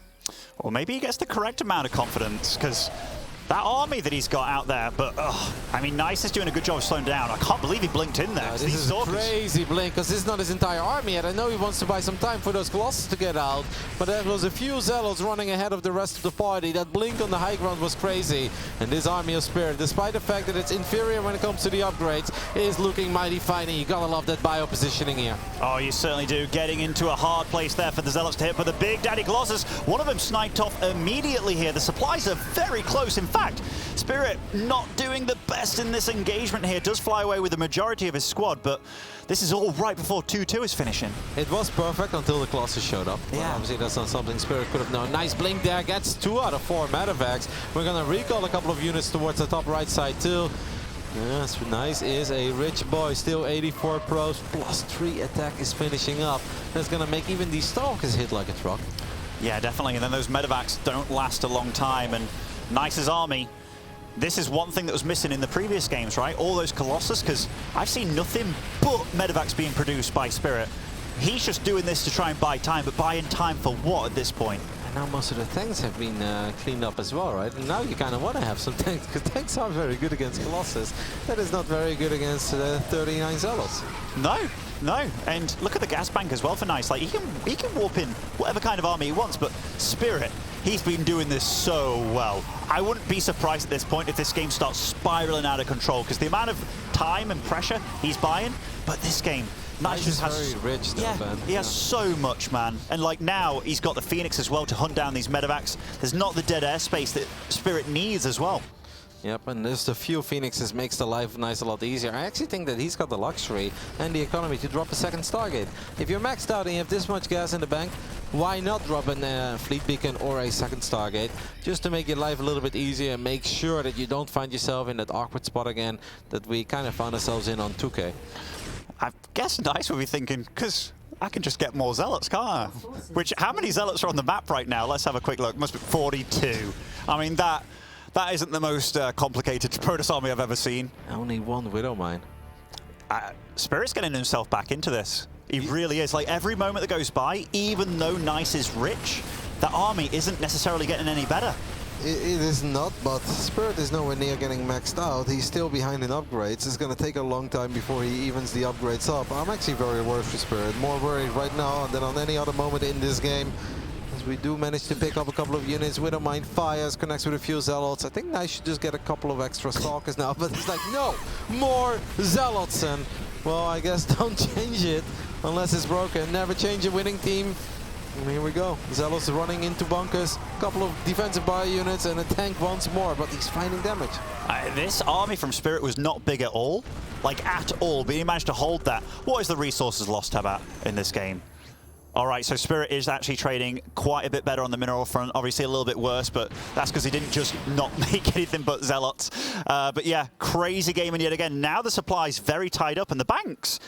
Or maybe he gets the correct amount of confidence, because that army that he's got out there, but I mean, Nice is doing a good job of slowing down. I can't believe he blinked in there. This is a crazy blink, because this is not his entire army yet. I know he wants to buy some time for those Colossus to get out, but there was a few Zealots running ahead of the rest of the party. That blink on the high ground was crazy. And this army of Spirit, despite the fact that it's inferior when it comes to the upgrades, is looking mighty fine. And you gotta love that bio positioning here. Oh, you certainly do. Getting into a hard place there for the Zealots to hit, but the Big Daddy Colossus, one of them sniped off immediately here. The supplies are very close. In fact, Spirit not doing the best in this engagement here. Does fly away with the majority of his squad, but this is all right before 2-2 is finishing. It was perfect until the Colossus showed up. Yeah. Well, obviously that's not something Spirit could have known. Nice blink there, gets 2 out of 4 medevacs. We're gonna recall a couple of units towards the top right side too. Yes, Nice is a rich boy, still 84 pros, +3 attack is finishing up. That's gonna make even these Stalkers hit like a truck. Yeah, definitely, and then those medevacs don't last a long time, and Nice's army, this is one thing that was missing in the previous games, right? All those Colossus, because I've seen nothing but medevacs being produced by Spirit. He's just doing this to try and buy time, but buying time for what at this point? And now most of the tanks have been cleaned up as well, right? And now you kind of want to have some tanks, because tanks are very good against Colossus. That is not very good against 39 Zealots. No, and look at the gas bank as well for Nice. Like, he can warp in whatever kind of army he wants, but Spirit, he's been doing this so well. I wouldn't be surprised at this point if this game starts spiraling out of control, because the amount of time and pressure he's buying, but this game, Nice just has very rich, though, yeah, man. he has so much, man. And like now, he's got the Phoenix as well to hunt down these medevacs. There's not the dead airspace that Spirit needs as well. Yep, and just a few Phoenixes makes the life of Nice a lot easier. I actually think that he's got the luxury and the economy to drop a second Stargate. If you're maxed out and you have this much gas in the bank, why not drop a fleet beacon or a second Stargate, just to make your life a little bit easier and make sure that you don't find yourself in that awkward spot again that we kind of found ourselves in on 2K. I guess Nice will be thinking, because I can just get more Zealots, can't I? Which, how many Zealots are on the map right now? Let's have a quick look. Must be 42. I mean, that isn't the most complicated Protoss army I've ever seen. Only one Widow Mine. Spirit's getting himself back into this. He really is. Like, every moment that goes by, even though Nice is rich, the army isn't necessarily getting any better. It is not, but Spirit is nowhere near getting maxed out. He's still behind in upgrades. It's going to take a long time before he evens the upgrades up. I'm actually very worried for Spirit. More worried right now than on any other moment in this game. As we do manage to pick up a couple of units. Widowmine fires, connects with a few Zealots. I think Nice should just get a couple of extra Stalkers now, but it's like, no, more Zealots. And, well, I guess don't change it unless it's broken. Never change a winning team. And here we go. Zealots running into bunkers, a couple of defensive bio units, and a tank once more, but he's finding damage. This army from Spirit was not big at all, like at all, but he managed to hold that. What is the resources lost, Tabat, in this game? All right, so Spirit is actually trading quite a bit better on the mineral front. Obviously a little bit worse, but that's because he didn't just not make anything but Zealots. But yeah, crazy game, and yet again, now the supply's very tied up, and the banks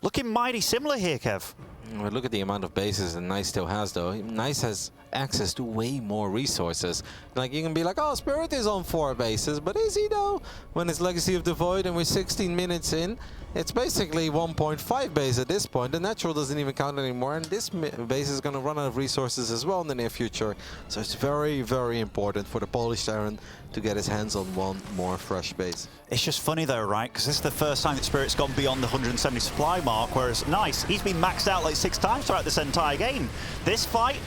looking mighty similar here, Kev. Well, look at the amount of bases that Nice still has, though. Nice has access to way more resources. Like, you can be like, oh, Spirit is on 4 bases, but is he, though? When it's Legacy of the Void and we're 16 minutes in, it's basically 1.5 base at this point. The natural doesn't even count anymore, and this base is going to run out of resources as well in the near future. So it's very, very important for the Polish Terran to get his hands on one more fresh base. It's just funny though, right? Because this is the first time that Spirit's gone beyond the 170 supply mark, whereas Nice, he's been maxed out like 6 times throughout this entire game. This fight,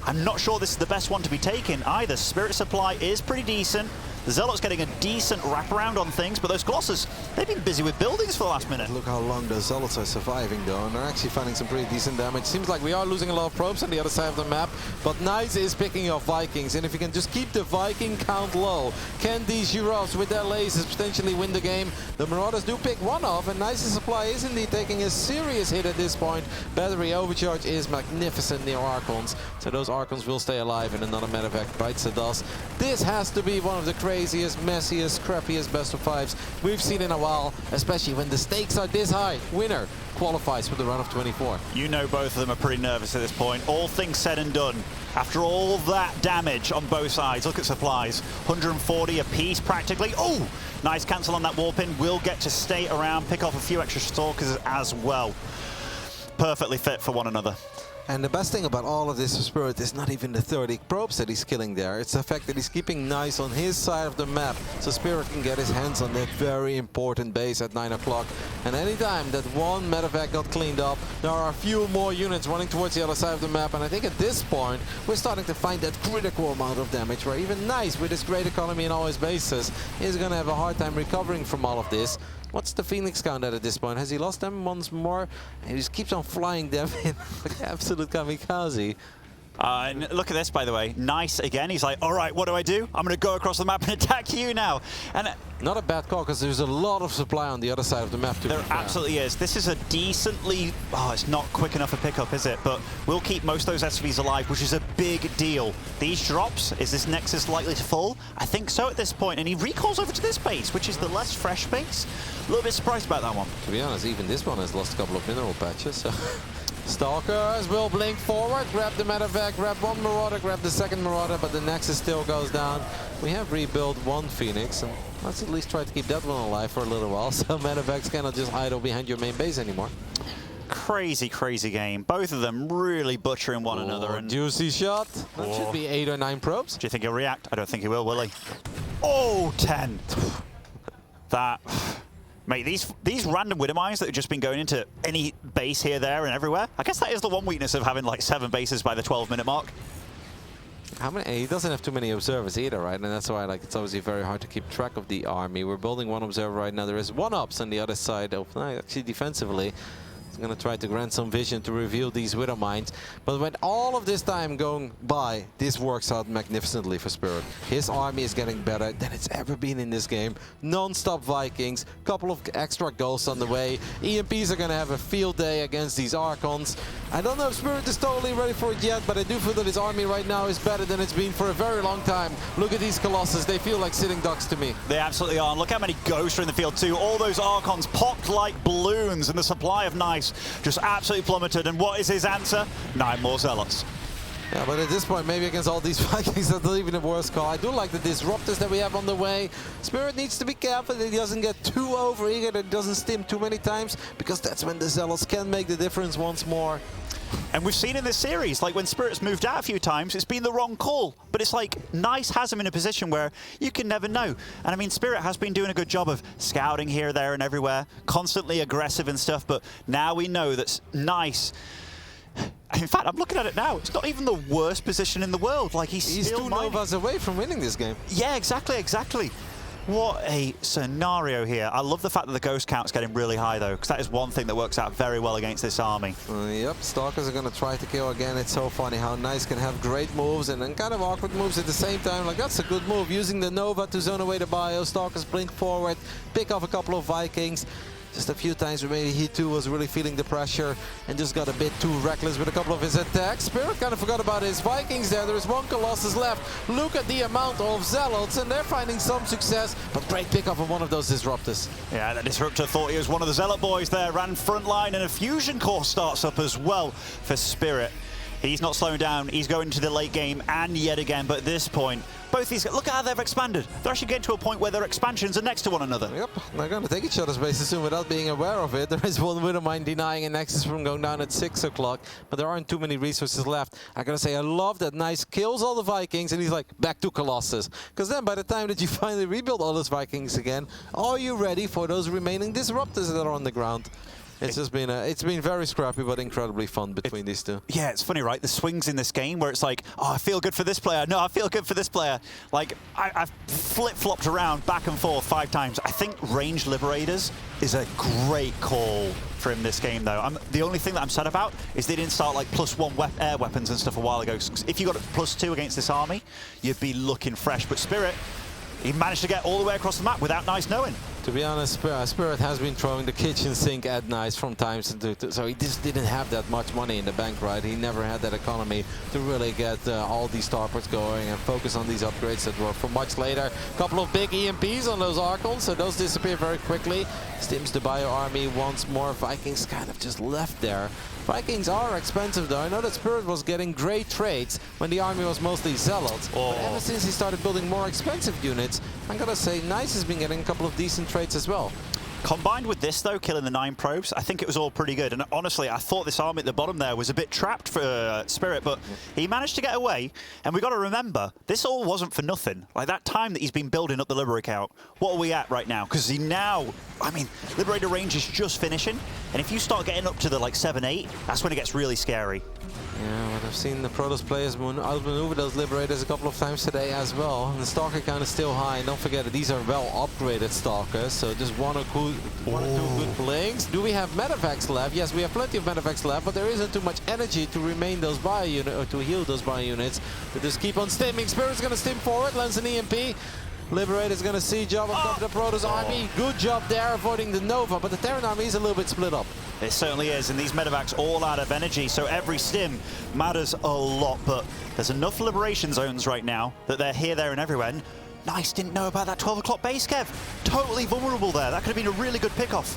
I'm not sure this is the best one to be taking either. Spirit supply is pretty decent. The Zealots getting a decent wraparound on things, but those Colossus, they've been busy with buildings for the last minute. Look how long the Zealots are surviving though, and they're actually finding some pretty decent damage. Seems like we are losing a lot of probes on the other side of the map, but Nice is picking off Vikings, and if you can just keep the Viking count low, can these Euros with their lasers potentially win the game? The Marauders do pick one off, and Nice's supply is indeed taking a serious hit at this point. Battery overcharge is magnificent near Archons, so those Archons will stay alive, and another medevac bites the dust. This has to be one of the craziest, messiest, crappiest best of fives we've seen in a while, especially when the stakes are this high. Winner qualifies for the run of 24. You know both of them are pretty nervous at this point. All things said and done, after all that damage on both sides, look at supplies. 140 apiece practically. Oh, nice cancel on that warp in. Will get to stay around, pick off a few extra stalkers as well. Perfectly fit for one another. And the best thing about all of this for Spirit is not even the 30 probes that he's killing there. It's the fact that he's keeping Nice on his side of the map, so Spirit can get his hands on that very important base at 9 o'clock. And anytime that one medevac got cleaned up, there are a few more units running towards the other side of the map. And I think at this point, we're starting to find that critical amount of damage, where even Nice, with his great economy in all his bases, is going to have a hard time recovering from all of this. What's the Phoenix count at this point? Has he lost them once more? He just keeps on flying them in like absolute kamikaze. And look at this, by the way. Nice again. He's like, all right, what do I do? I'm going to go across the map and attack you now. And not a bad call, because there's a lot of supply on the other side of the map. There absolutely is. This is a decently... Oh, it's not quick enough a pickup, is it? But we'll keep most of those SCVs alive, which is a big deal. These drops, is this Nexus likely to fall? I think so at this point. And he recalls over to this base, which is the less fresh base. A little bit surprised about that one. To be honest, even this one has lost a couple of mineral patches. So. Stalkers will blink forward, grab the medevac, grab one Marauder, grab the second Marauder, but the Nexus still goes down. We have rebuilt one Phoenix, and let's at least try to keep that one alive for a little while, so medevacs cannot just idle behind your main base anymore. Crazy, crazy game. Both of them really butchering one another. And juicy shot. That should be 8 or 9 probes. Do you think he'll react? I don't think he will he? Oh, 10. That... Mate, these random Widow mines that have just been going into any base here, there, and everywhere, I guess that is the one weakness of having like 7 bases by the 12-minute mark. How many? He doesn't have too many observers either, right? And that's why it's obviously very hard to keep track of the army. We're building one observer right now. There is one ops on the other side of, actually defensively. He's going to try to grant some vision to reveal these Widow mines. But with all of this time going by, this works out magnificently for Spirit. His army is getting better than it's ever been in this game. Non-stop Vikings, couple of extra ghosts on the way. EMPs are going to have a field day against these Archons. I don't know if Spirit is totally ready for it yet, but I do feel that his army right now is better than it's been for a very long time. Look at these Colossus. They feel like sitting ducks to me. They absolutely are. And look how many ghosts are in the field too. All those Archons popped like balloons, and the supply of Nice just absolutely plummeted. And what is his answer? 9 more Zealots. Yeah, but at this point, maybe against all these Vikings, that's not even a worse call. I do like the disruptors that we have on the way. Spirit needs to be careful that he doesn't get too overeager, that he doesn't stim too many times, because that's when the Zealots can make the difference once more. And we've seen in this series, like when Spirit's moved out a few times, it's been the wrong call. But it's like Nice has him in a position where you can never know. And I mean, Spirit has been doing a good job of scouting here, there, and everywhere, constantly aggressive and stuff. But now we know that Nice... In fact, I'm looking at it now. It's not even the worst position in the world. Like he's still 2 Novas away from winning this game. Yeah, exactly, exactly. What a scenario here. I love the fact that the ghost count's getting really high, though, because that is one thing that works out very well against this army. Yep, Stalkers are going to try to kill again. It's so funny how Nice can have great moves and then kind of awkward moves at the same time. Like, that's a good move. Using the Nova to zone away the bio. Stalkers blink forward, pick off a couple of Vikings. Just a few times where maybe he too was really feeling the pressure and just got a bit too reckless with a couple of his attacks. Spirit kind of forgot about his Vikings there. There is one Colossus left. Look at the amount of Zealots, and they're finding some success. But great pickup of one of those Disruptors. Yeah, the Disruptor thought he was one of the Zealot boys there. Ran front line, and a Fusion Core starts up as well for Spirit. He's not slowing down. He's going to the late game, and yet again. But at this point, both these guys, look at how they've expanded. They're actually getting to a point where their expansions are next to one another. Yep, they're going to take each other's bases soon without being aware of it. There is one Widow mine denying a Nexus from going down at 6 o'clock, but there aren't too many resources left. I gotta say, I love that Nice kills all the Vikings, and he's like, back to Colossus. Because then by the time that you finally rebuild all those Vikings again, are you ready for those remaining Disruptors that are on the ground? It's just been it's been very scrappy but incredibly fun between these two. Yeah, it's funny, right? The swings in this game where it's like, oh, I feel good for this player. No, I feel good for this player. Like, I've flip-flopped around back and forth 5 times. I think ranged Liberators is a great call for him this game, though. The only thing that I'm sad about is they didn't start like +1 air weapons and stuff a while ago. If you got +2 against this army, you'd be looking fresh. But Spirit, he managed to get all the way across the map without Nice knowing. To be honest, Spirit has been throwing the kitchen sink at Nice from times to so he just didn't have that much money in the bank, right? He never had that economy to really get all these starports going and focus on these upgrades that were for much later. A couple of big EMPs on those Archons, so those disappear very quickly. Stims the Bio army once more. Vikings kind of just left there. Vikings are expensive though. I know that Spirit was getting great trades when the army was mostly Zealots. But ever since he started building more expensive units, I'm gonna say Nice has been getting a couple of decent trades as well. Combined with this, though, killing the 9 probes, I think it was all pretty good. And honestly, I thought this army at the bottom there was a bit trapped for Spirit, but he managed to get away. And we got to remember, this all wasn't for nothing. Like, that time that he's been building up the Liberator count, what are we at right now? Because he now, I mean, Liberator range is just finishing. And if you start getting up to the, like, 7, 8, that's when it gets really scary. Yeah, but I've seen the Protoss players outmaneuver those Liberators a couple of times today as well. And the Stalker count is still high. And don't forget that these are well upgraded Stalkers, so just one or two good blinks. Do we have Medivacs left? Yes, we have plenty of Medivacs left, but there isn't too much energy to remain those bio units or to heal those bio units. They just keep on stimming. Spirit's gonna stim forward, lands an EMP. Liberator's gonna see job on top of the Protoss army. Good job there avoiding the Nova, but the Terran army is a little bit split up. It certainly is, and these medevacs all out of energy, so every stim matters a lot, but there's enough liberation zones right now that they're here, there, and everywhere. And Nice didn't know about that 12 o'clock base, Kev. Totally vulnerable there. That could have been a really good pickoff.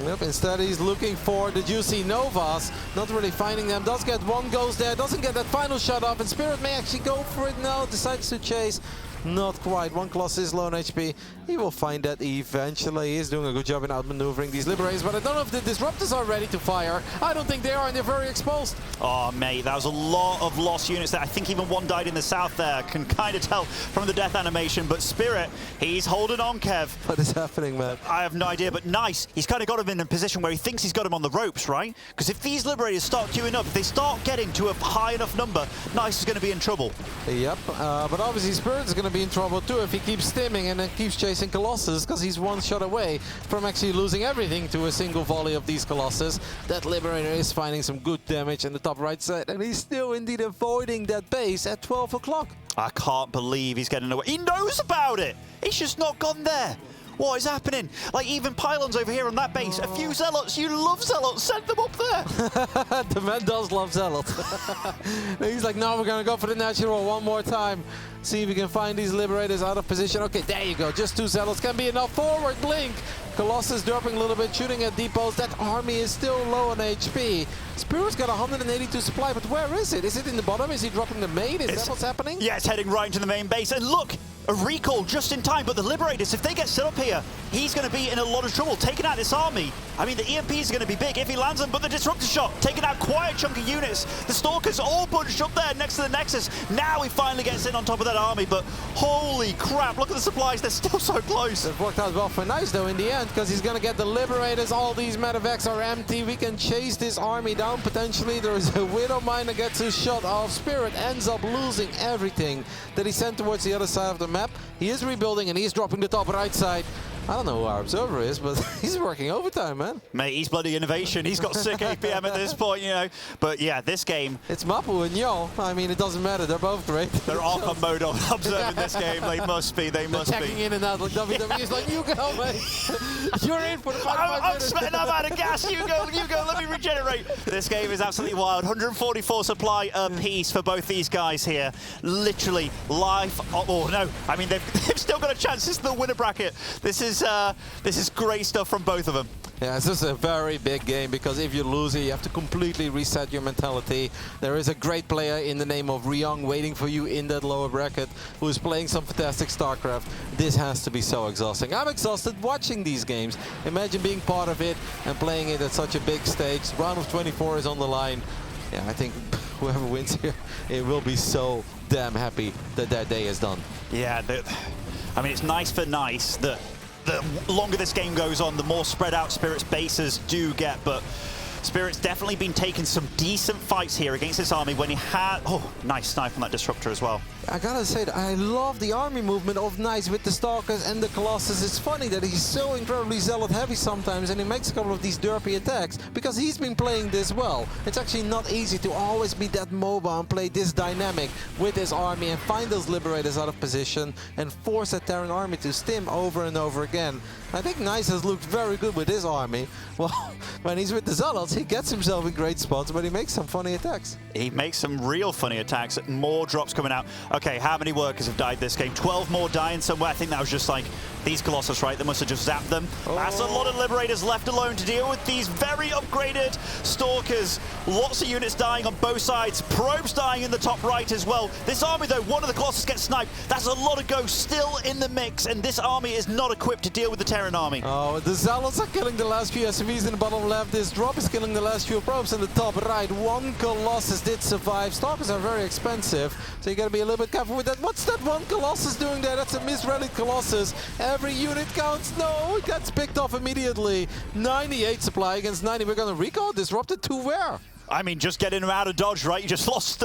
Yep, instead he's looking for the juicy Novas, not really finding them. Does get one, goes there, doesn't get that final shot off, and Spirit may actually go for it now, decides to chase. Not quite. One Colossus is low on HP. He will find that eventually. He's doing a good job in outmaneuvering these Liberators, but I don't know if the Disruptors are ready to fire. I don't think they are, and they're very exposed. Oh, mate, that was a lot of lost units there. I think even one died in the south there. Can kind of tell from the death animation, but Spirit, he's holding on, Kev. What is happening, man? I have no idea, but Nice, he's kind of got him in a position where he thinks he's got him on the ropes, right? Because if these Liberators start queuing up, if they start getting to a high enough number, Nice is going to be in trouble. Yep, but obviously Spirit's going to be in trouble too if he keeps stimming and then keeps chasing Colossus, because he's one shot away from actually losing everything to a single volley of these Colossus. That Liberator is finding some good damage in the top right side, and he's still indeed avoiding that base at 12 o'clock. I can't believe he's getting away. He knows about it. He's just not gone there. What is happening? Like, even pylons over here on that base. A few Zealots. You love Zealots. Send them up there. The man does love Zealots. He's like, no, we're going to go for the natural one more time. See if we can find these Liberators out of position. Okay, there you go. Just 2 Zealots can be enough. Forward blink. Colossus dropping a little bit, shooting at depots. That army is still low on HP. Spirit's got 182 supply, but where is it? Is it in the bottom? Is he dropping the main? Is that what's happening? Yeah, it's heading right into the main base. And look, a recall just in time. But the Liberators, if they get set up here, he's going to be in a lot of trouble. Taking out this army. I mean, the EMP is going to be big if he lands them, but the Disruptor shot, taking out quite a chunk of units. The Stalkers all bunched up there next to the Nexus. Now he finally gets in on top of that army, but holy crap, look at the supplies. They're still so close. It worked out well for Nice, though, in the end, because he's going to get the Liberators. All these medevacs are empty. We can chase this army down, potentially. There is a Widow Mine that gets his shot off. Spirit ends up losing everything that he sent towards the other side of the map. He is rebuilding, and he's dropping the top right side. I don't know who our observer is, but he's working overtime, man. Mate, he's bloody innovation. He's got sick APM at this point, you know. But yeah, this game... It's Mapu and Yo. I mean, it doesn't matter. They're both great. They're Archon mode on observing this game. They must be. They must be. Checking in and out like WWE. He's like, you go, mate. You're in for the 5 I'm sweating. I'm out of gas. You go. Let me regenerate. This game is absolutely wild. 144 supply apiece for both these guys here. Literally life. Oh no. I mean, they've still got a chance. This is the winner bracket. This is great stuff from both of them. Yeah, this is a very big game, because if you lose it, you have to completely reset your mentality. There is a great player in the name of Ryong waiting for you in that lower bracket who is playing some fantastic StarCraft. This has to be so exhausting. I'm exhausted watching these games. Imagine being part of it and playing it at such a big stage. Round of 24 is on the line. Yeah, I think whoever wins here, it will be so damn happy that their day is done. Yeah, I mean, it's nice for Nice that the longer this game goes on, the more spread out Spirit's bases do get, but Spirit's definitely been taking some decent fights here against this army when he had... Oh, nice snipe on that Disruptor as well. I gotta say that I love the army movement of Nice with the Stalkers and the Colossus. It's funny that he's so incredibly zealot heavy sometimes and he makes a couple of these derpy attacks because he's been playing this well. It's actually not easy to always be that mobile and play this dynamic with his army and find those Liberators out of position and force that Terran army to stim over and over again. I think Nice has looked very good with his army. Well, when he's with the Zealots, he gets himself in great spots, but he makes some funny attacks. He makes some real funny attacks. More drops coming out. Okay, how many workers have died this game? 12 more dying somewhere. I think that was just like these Colossus, right? They must have just zapped them. Oh. That's a lot of Liberators left alone to deal with these very upgraded Stalkers. Lots of units dying on both sides. Probes dying in the top right as well. This army, though, one of the Colossus gets sniped. That's a lot of ghosts still in the mix, and this army is not equipped to deal with the Terran army. Oh, the Zealots are killing the last few SCVs in the bottom left. This drop is killing the last few probes in the top right. One Colossus did survive. Stalkers are very expensive, so you gotta be a little bit careful with that. What's that one Colossus doing there? That's a misrallied Colossus. Every unit counts. No, it gets picked off immediately. 98 supply against 90. We're gonna recall. Disrupted to where? I mean, just getting him out of dodge, right? You just lost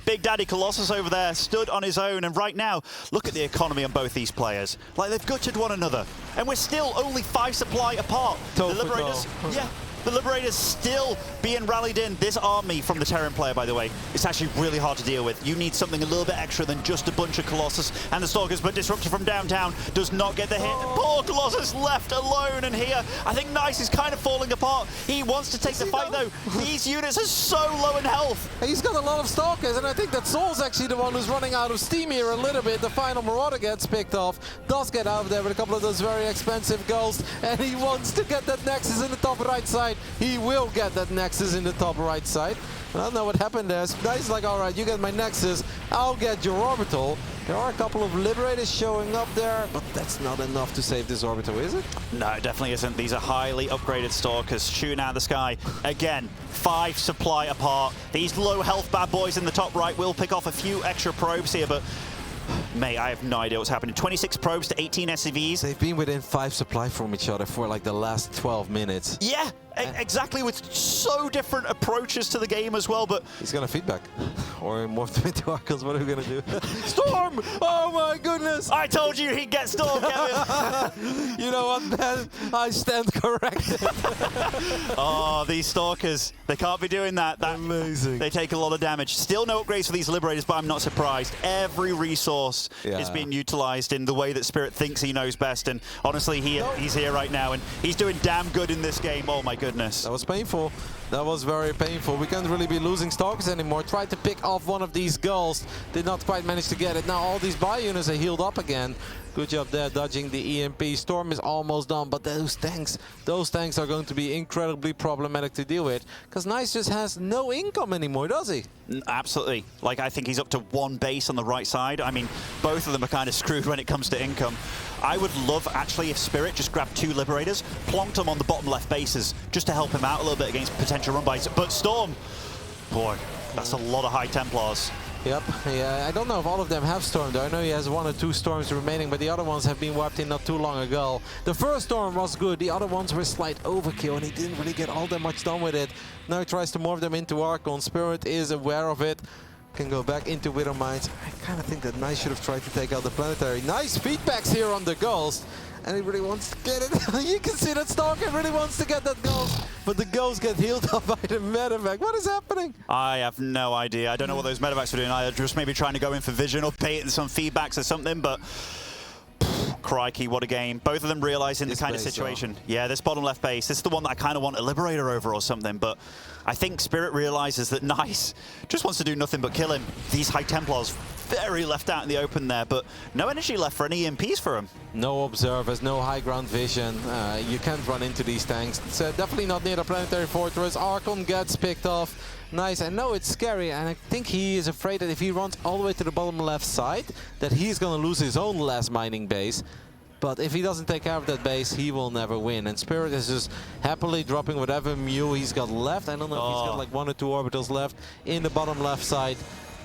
Big Daddy Colossus over there, stood on his own, and right now, look at the economy on both these players. Like, they've gutted one another, and we're still only 5 supply apart. The Liberators, yeah. The Liberators still being rallied in. This army from the Terran player, by the way, it's actually really hard to deal with. You need something a little bit extra than just a bunch of Colossus and the Stalkers, but Disruptor from downtown does not get the hit. Poor Colossus left alone, and here, I think Nice is kind of falling apart. He wants to take the fight, though. These units are so low in health. He's got a lot of Stalkers, and I think that Soul's actually the one who's running out of steam here a little bit. The final Marauder gets picked off, does get out of there with a couple of those very expensive ghosts, and he wants to get that Nexus in the top right side. He will get that Nexus in the top right side. I don't know what happened there. Nice, like, all right, you get my Nexus, I'll get your Orbital. There are a couple of Liberators showing up there, but that's not enough to save this Orbital, is it? No, it definitely isn't. These are highly upgraded Stalkers shooting out of the sky. Again, 5 supply apart. These low health bad boys in the top right will pick off a few extra probes here, but mate, I have no idea what's happening. 26 probes to 18 SCVs. They've been within 5 supply from each other for like the last 12 minutes. Yeah, exactly, with so different approaches to the game as well, but... He's gonna feedback. Or morph them into Archons, what are we gonna do? Storm! Oh my goodness! I told you he'd get Storm, Kevin! You know what, man? I stand corrected. Oh, these Stalkers, they can't be doing that. Amazing. They take a lot of damage. Still no upgrades for these Liberators, but I'm not surprised. Every resource is being utilized in the way that Spirit thinks he knows best, and honestly, he's here right now, and he's doing damn good in this game. Oh my goodness. That was painful. That was very painful. We can't really be losing Stalkers anymore. Tried to pick off one of these ghosts. Did not quite manage to get it. Now all these bio units are healed up again. Good job there, dodging the EMP. Storm is almost done, but those tanks are going to be incredibly problematic to deal with, because Nice just has no income anymore, does he? Absolutely. Like, I think he's up to 1 base on the right side. I mean, both of them are kind of screwed when it comes to income. I would love, actually, if Spirit just grabbed 2 Liberators, plonked them on the bottom left bases, just to help him out a little bit against potential run buys. But Storm, boy, that's a lot of high Templars. Yep, yeah, I don't know if all of them have Storm though. I know he has 1 or 2 Storms remaining, but the other ones have been wiped in not too long ago. The first Storm was good, the other ones were slight overkill, and he didn't really get all that much done with it. Now he tries to morph them into Archon. Spirit is aware of it. Can go back into Widow Mines. I kind of think that Nice should have tried to take out the Planetary. Nice feedbacks here on the Ghost. And he really wants to get it. You can see that Stalker really wants to get that Ghost. But the Ghost get healed up by the medevac. What is happening? I have no idea. I don't know what those medevacs were doing either. Just maybe trying to go in for vision or bait some feedbacks or something, but... Crikey, what a game. Both of them realizing the kind of situation. Yeah, this bottom left base, this is the one that I kind of want a Liberator over or something, but I think Spirit realizes that Nice just wants to do nothing but kill him. These High Templars very left out in the open there, but no energy left for any EMPs for him. No observers, no high ground vision. You can't run into these tanks. It's definitely not near the Planetary Fortress. Archon gets picked off. Nice, I know it's scary, and I think he is afraid that if he runs all the way to the bottom left side, that he's gonna lose his own last mining base. But if he doesn't take care of that base, he will never win. And Spirit is just happily dropping whatever Mew he's got left. I don't know if he's got like 1 or 2 orbitals left in the bottom left side.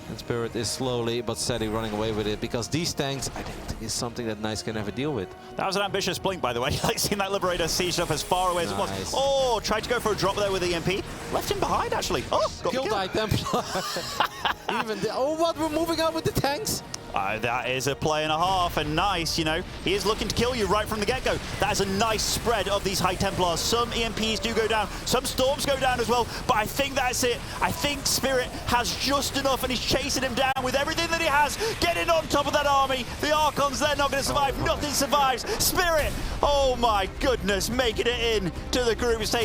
And Spirit is slowly but steady running away with it, because these tanks, I don't think, is something that Nice can ever deal with. That was an ambitious blink, by the way. Like seeing that Liberator sieged up as far away as it was. Nice. Oh, tried to go for a drop there with EMP. Left him behind, actually. Oh, got Killed item. Even oh, what? We're moving out with the tanks? That is a play and a half, and Nice, you know, he is looking to kill you right from the get-go. That is a nice spread of these High Templars. Some EMPs do go down, some Storms go down as well, but I think that's it. I think Spirit has just enough, and he's chasing him down with everything that he has, getting on top of that army. The Archons, they're not going to survive. Nothing survives. Spirit, oh my goodness, making it in to the group stage.